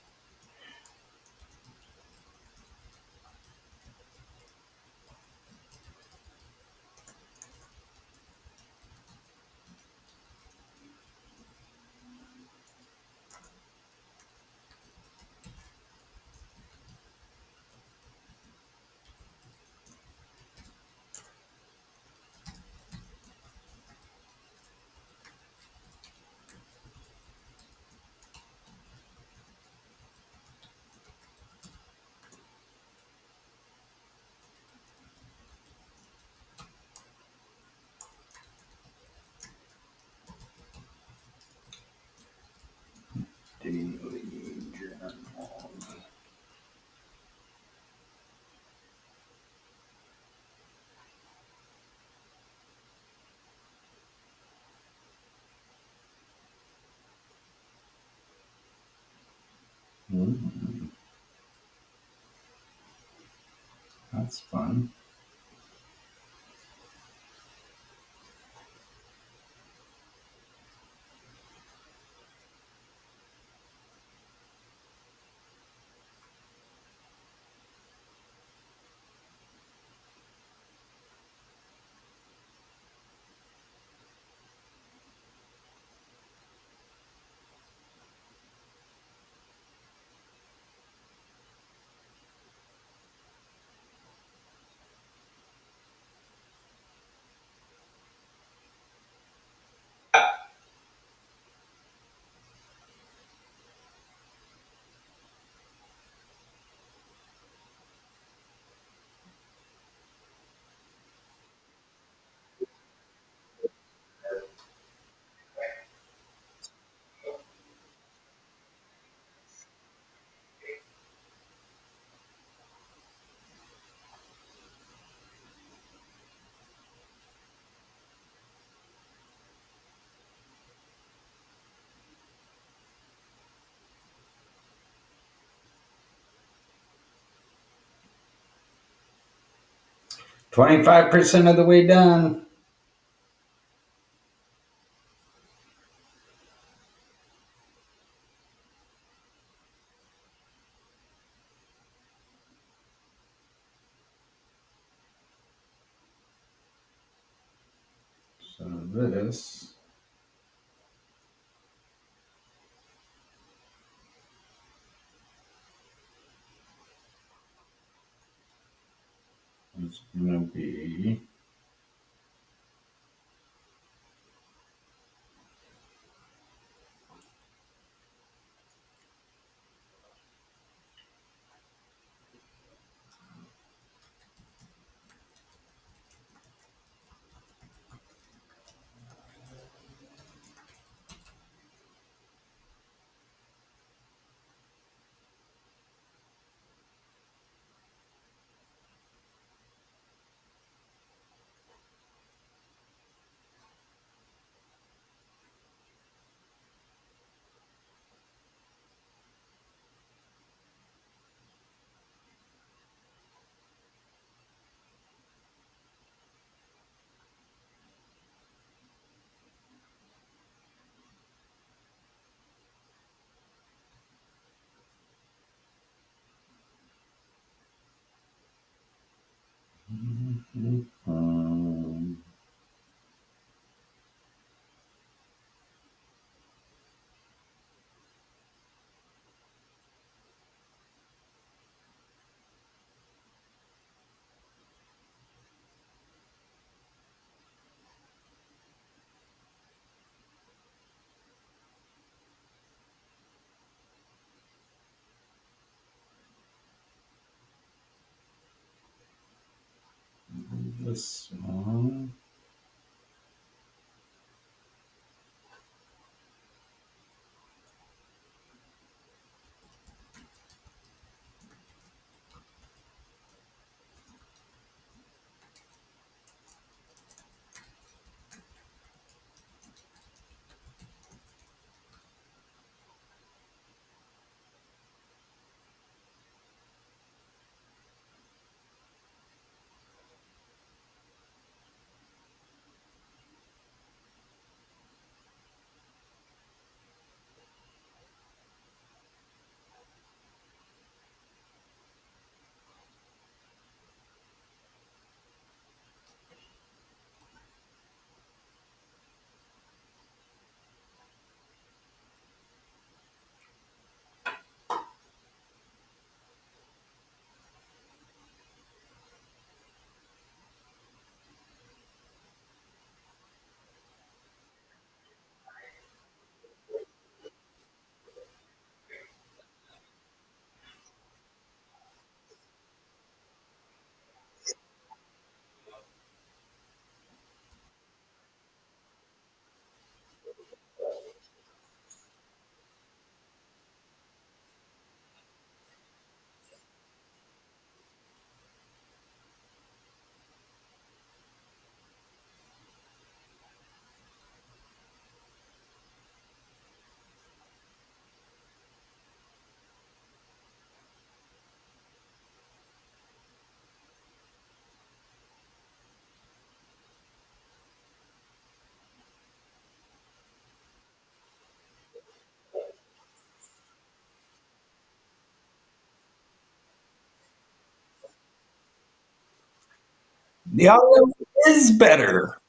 Daily journal. That's fun. 25% of the way done. So this is going to be um, this one. The olive is better.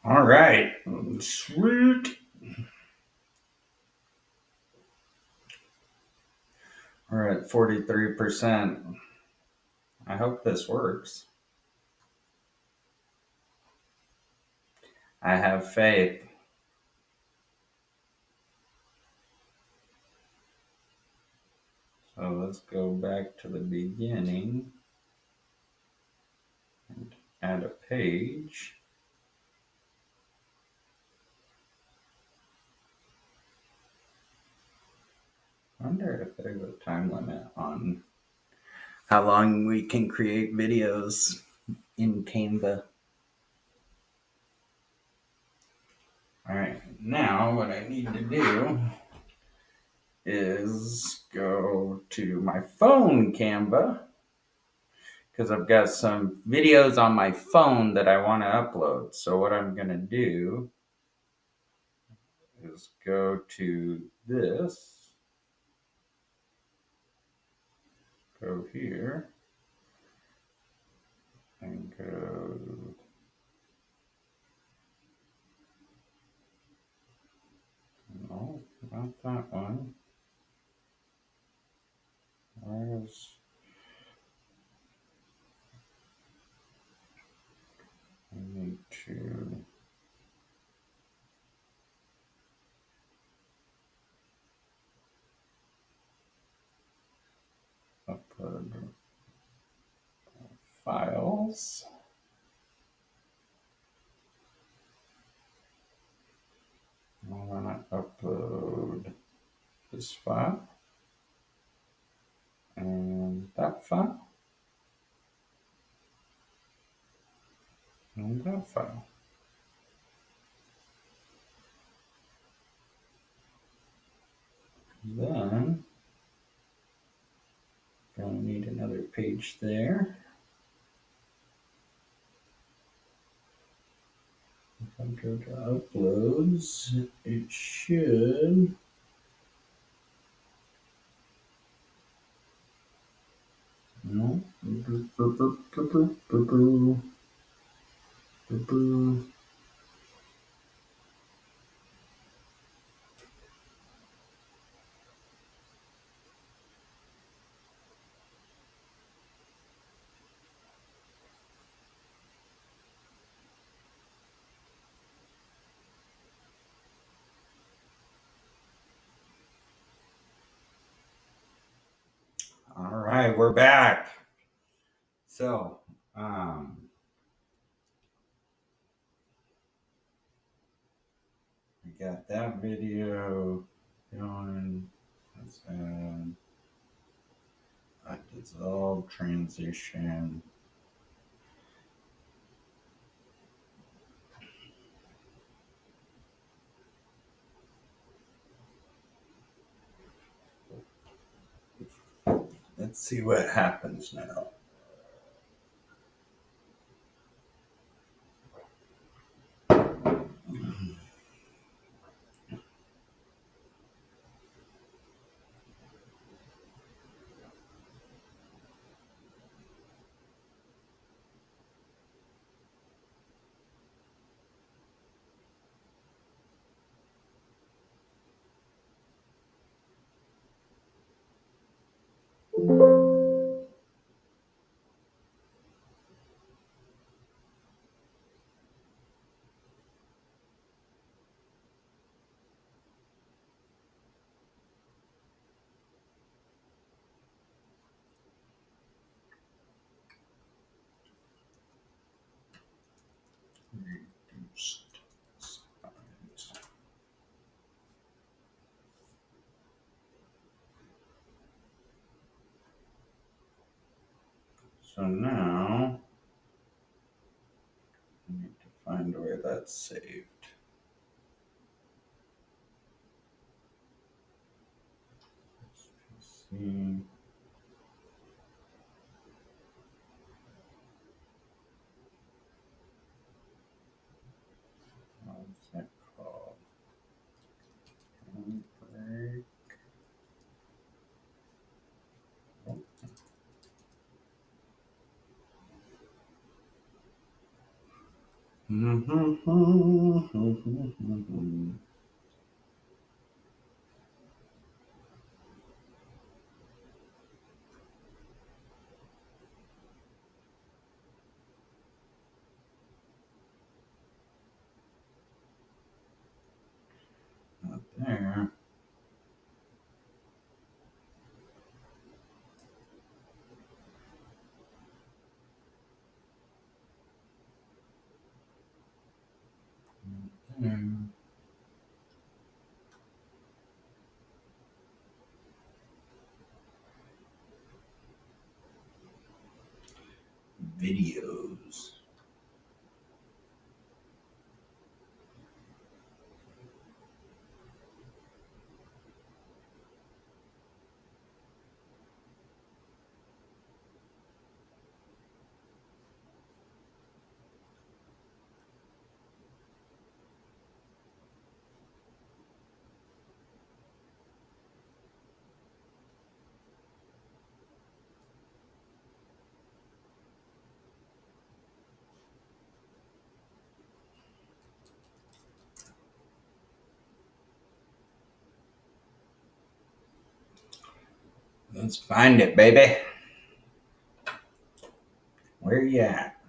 All right. Sweet. We're at 43%. I hope this works. I have faith. So let's go back to the beginning and add a page. I wonder if there's a time limit on how long we can create videos in Canva. All right, now what I need to do is go to my phone Canva because I've got some videos on my phone that I want to upload. So what I'm going to do is go to this, go here, and go, no, not that one. Where's, I need to upload files. I want to upload this file and that file and that file. Then gonna need another page there. If I go to uploads, it should. No. All right, we're back. So, we got that video going. Let's add a dissolve transition. Let's see what happens now. So now I need to find where that's saved. See. What's that called? Break. Not there. Not there. Videos. Let's find it, baby. Where you at?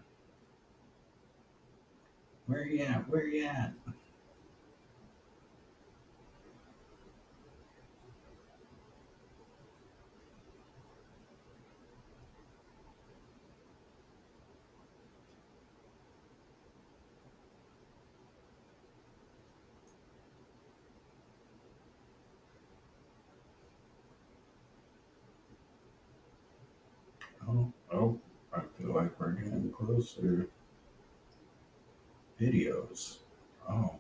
Where you at? Where you at? Oh, I feel like we're getting closer. Videos. Oh,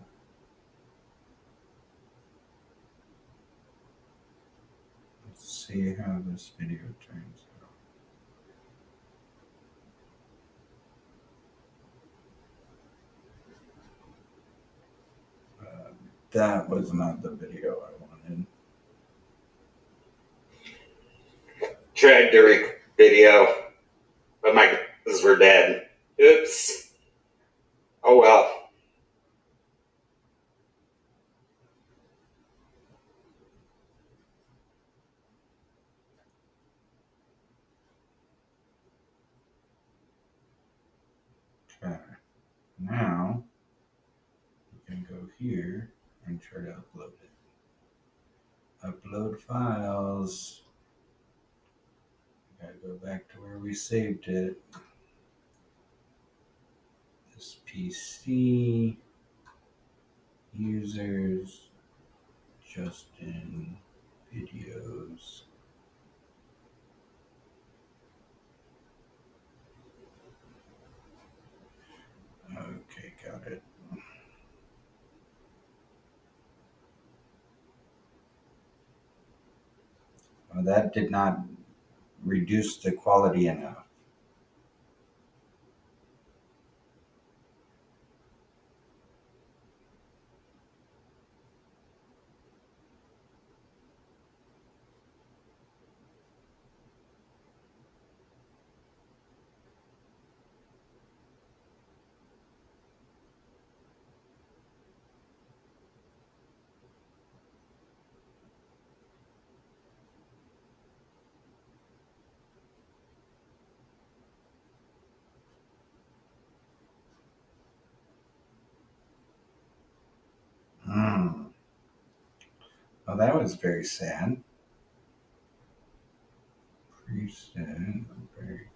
let's see how this video turns out. That was not the video I wanted. Tried to record video, but my glasses were dead. Oops. Oh well. Okay. Now, you can go here and try to upload it. Upload files. Gotta go back to where we saved it. This PC, users, Justin, videos. Okay, got it. Well, that did not reduce the quality enough. Hmm. Well, that was very sad. Preset. Very.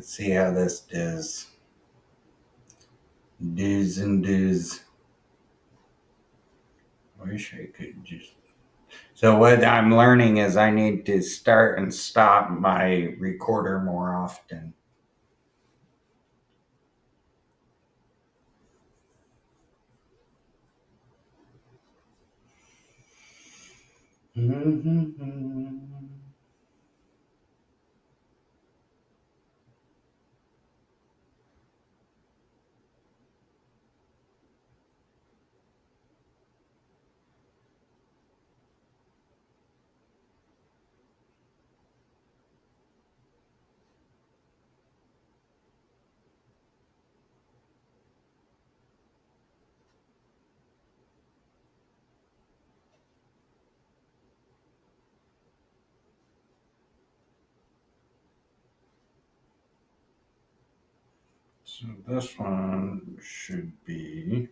Let's see how this does. Does and does. Wish I could just. So what I'm learning is I need to start and stop my recorder more often. So this one should be.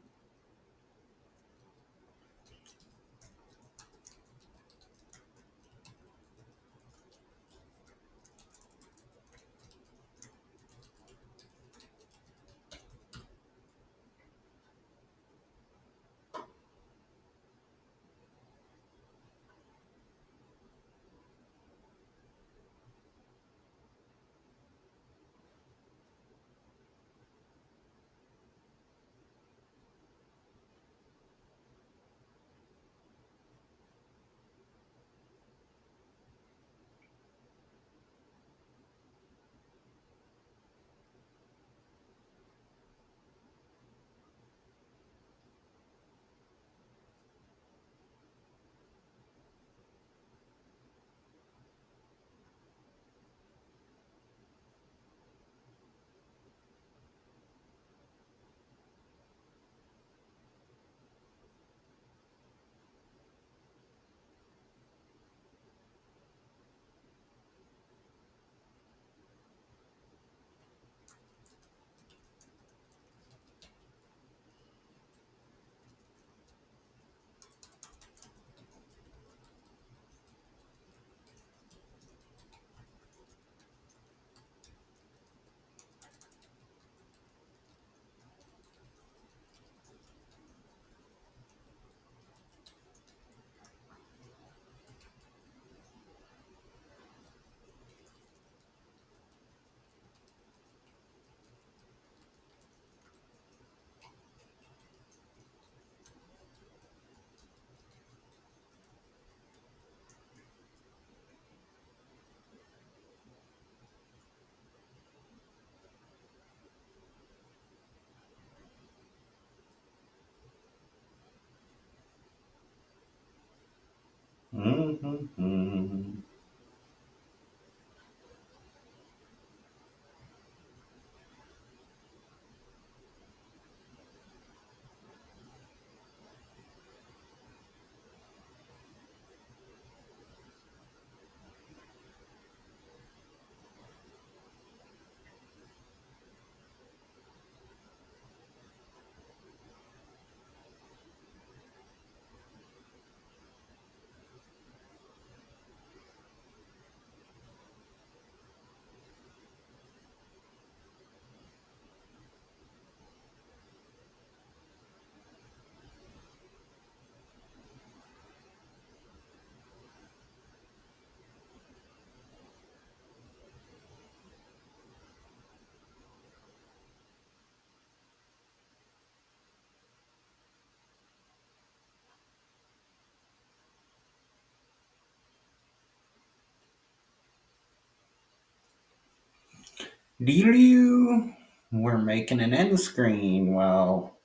Dealoo. We're making an end screen while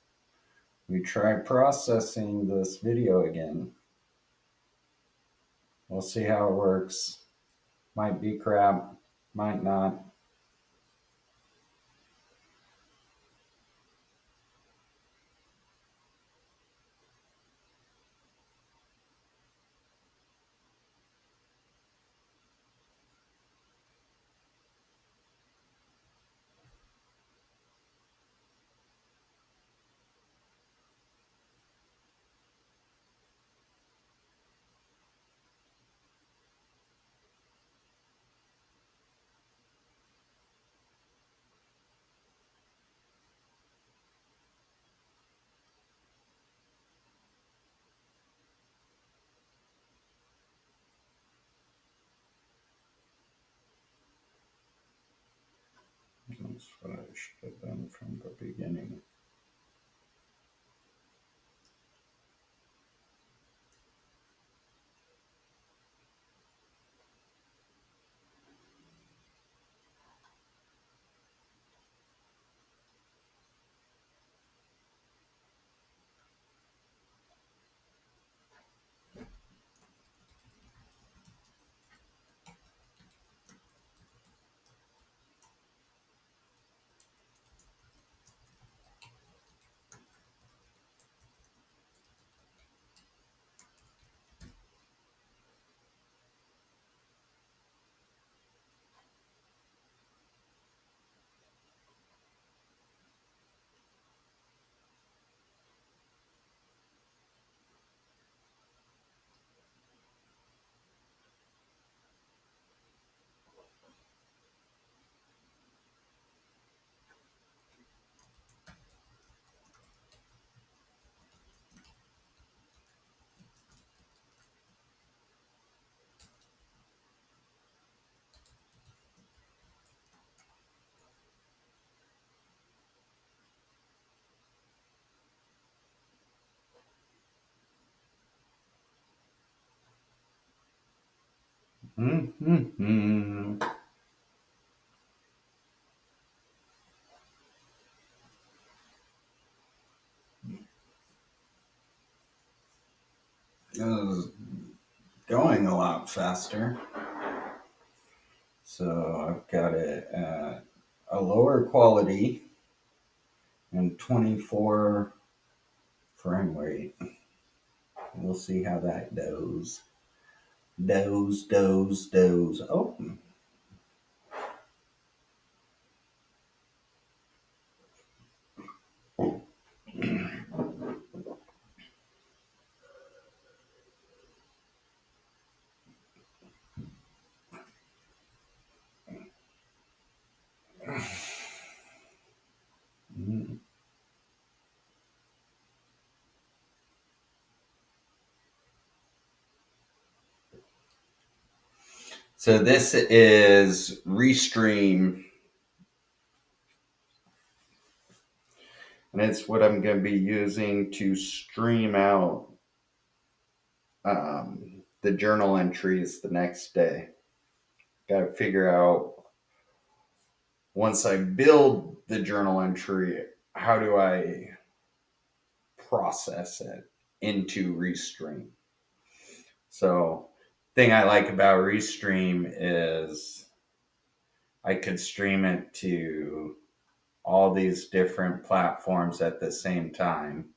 we try processing this video again. We'll see how it works. Might be crap, might not. should have done from the beginning. Mm-hmm. It was going a lot faster. So I've got it at a lower quality and 24 frame rate. We'll see how that goes. Doze. Oh. So this is Restream, and it's what I'm going to be using to stream out the journal entries the next day. Got to figure out, once I build the journal entry, how do I process it into Restream? So, thing I like about Restream is I could stream it to all these different platforms at the same time.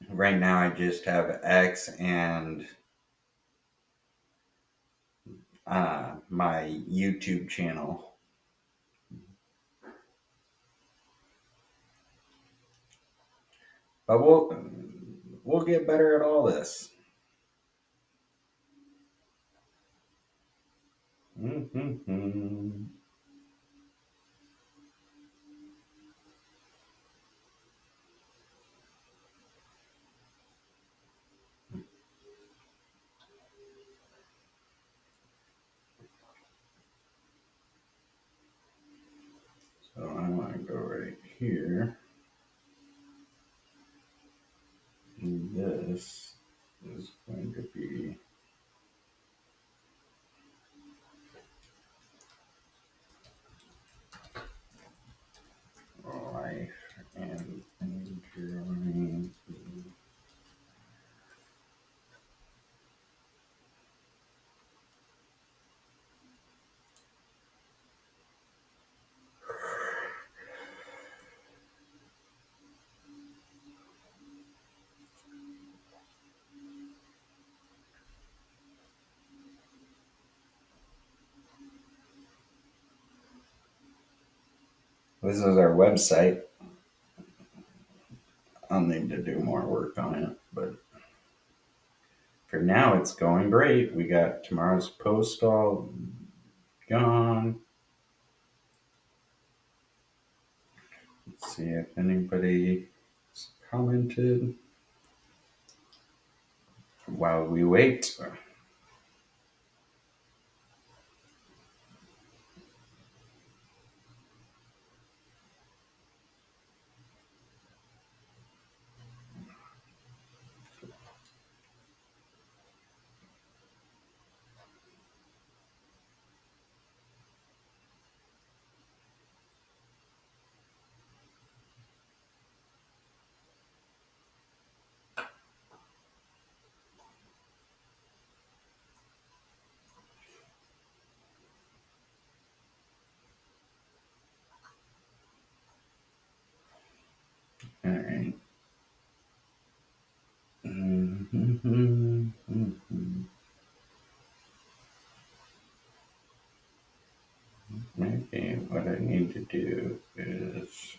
Right now I just have X and my YouTube channel. But we'll get better at all this. Mm-hmm. So I want to go right here. And this is going to be life and enjoying. This is our website. I'll need to do more work on it, but for now it's going great. We got tomorrow's post all gone. Let's see if anybody commented while we wait. All right. Mm-hmm. Maybe what I need to do is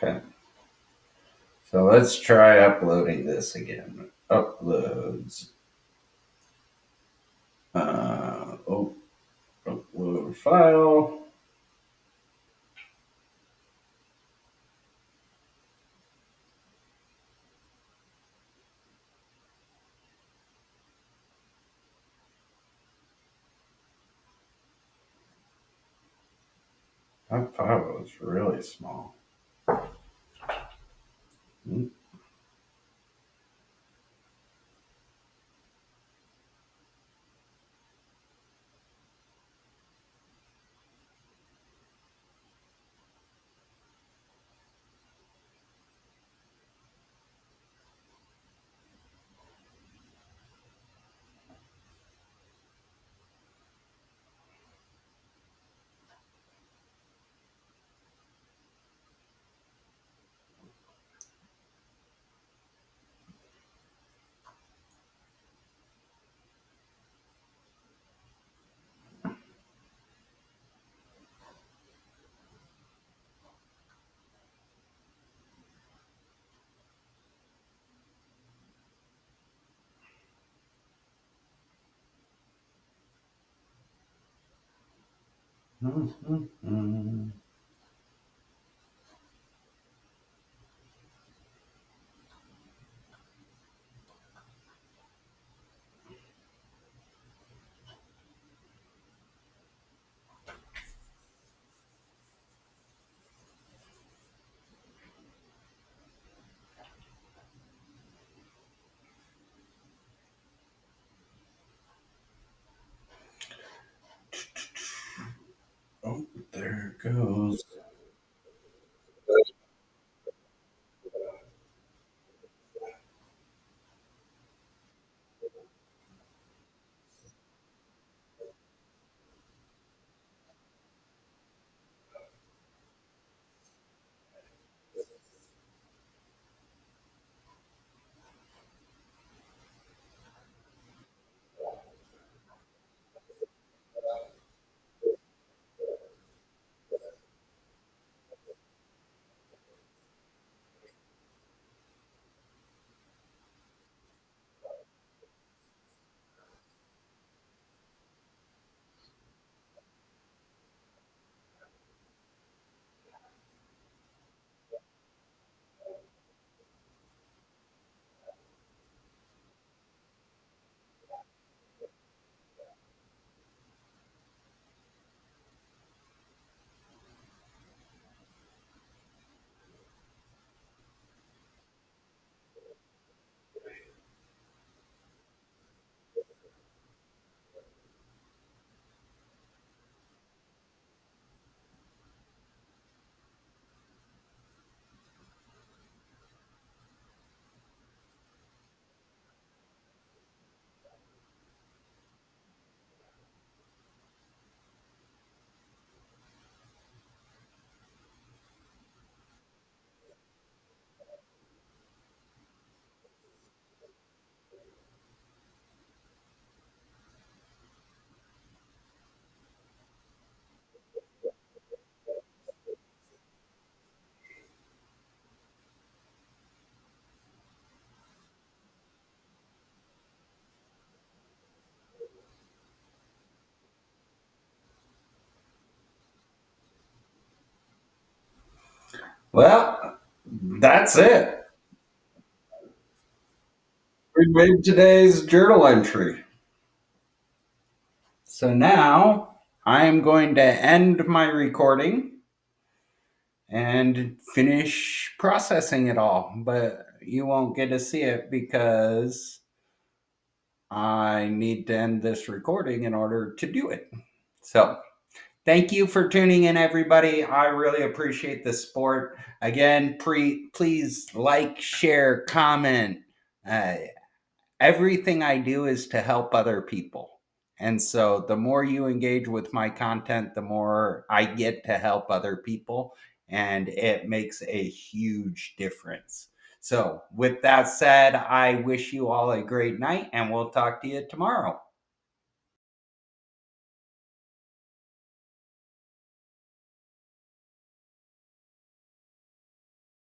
okay. So let's try uploading this again. Uploads. Upload file. That file was really small. Hmm. Oh, there it goes. Well, that's it. We made today's journal entry. So now I am going to end my recording and finish processing it all. But you won't get to see it because I need to end this recording in order to do it. So thank you for tuning in, everybody. I really appreciate the support. Again, please like, share, comment. Everything I do is to help other people. And so the more you engage with my content, the more I get to help other people. And it makes a huge difference. So, with that said, I wish you all a great night and we'll talk to you tomorrow.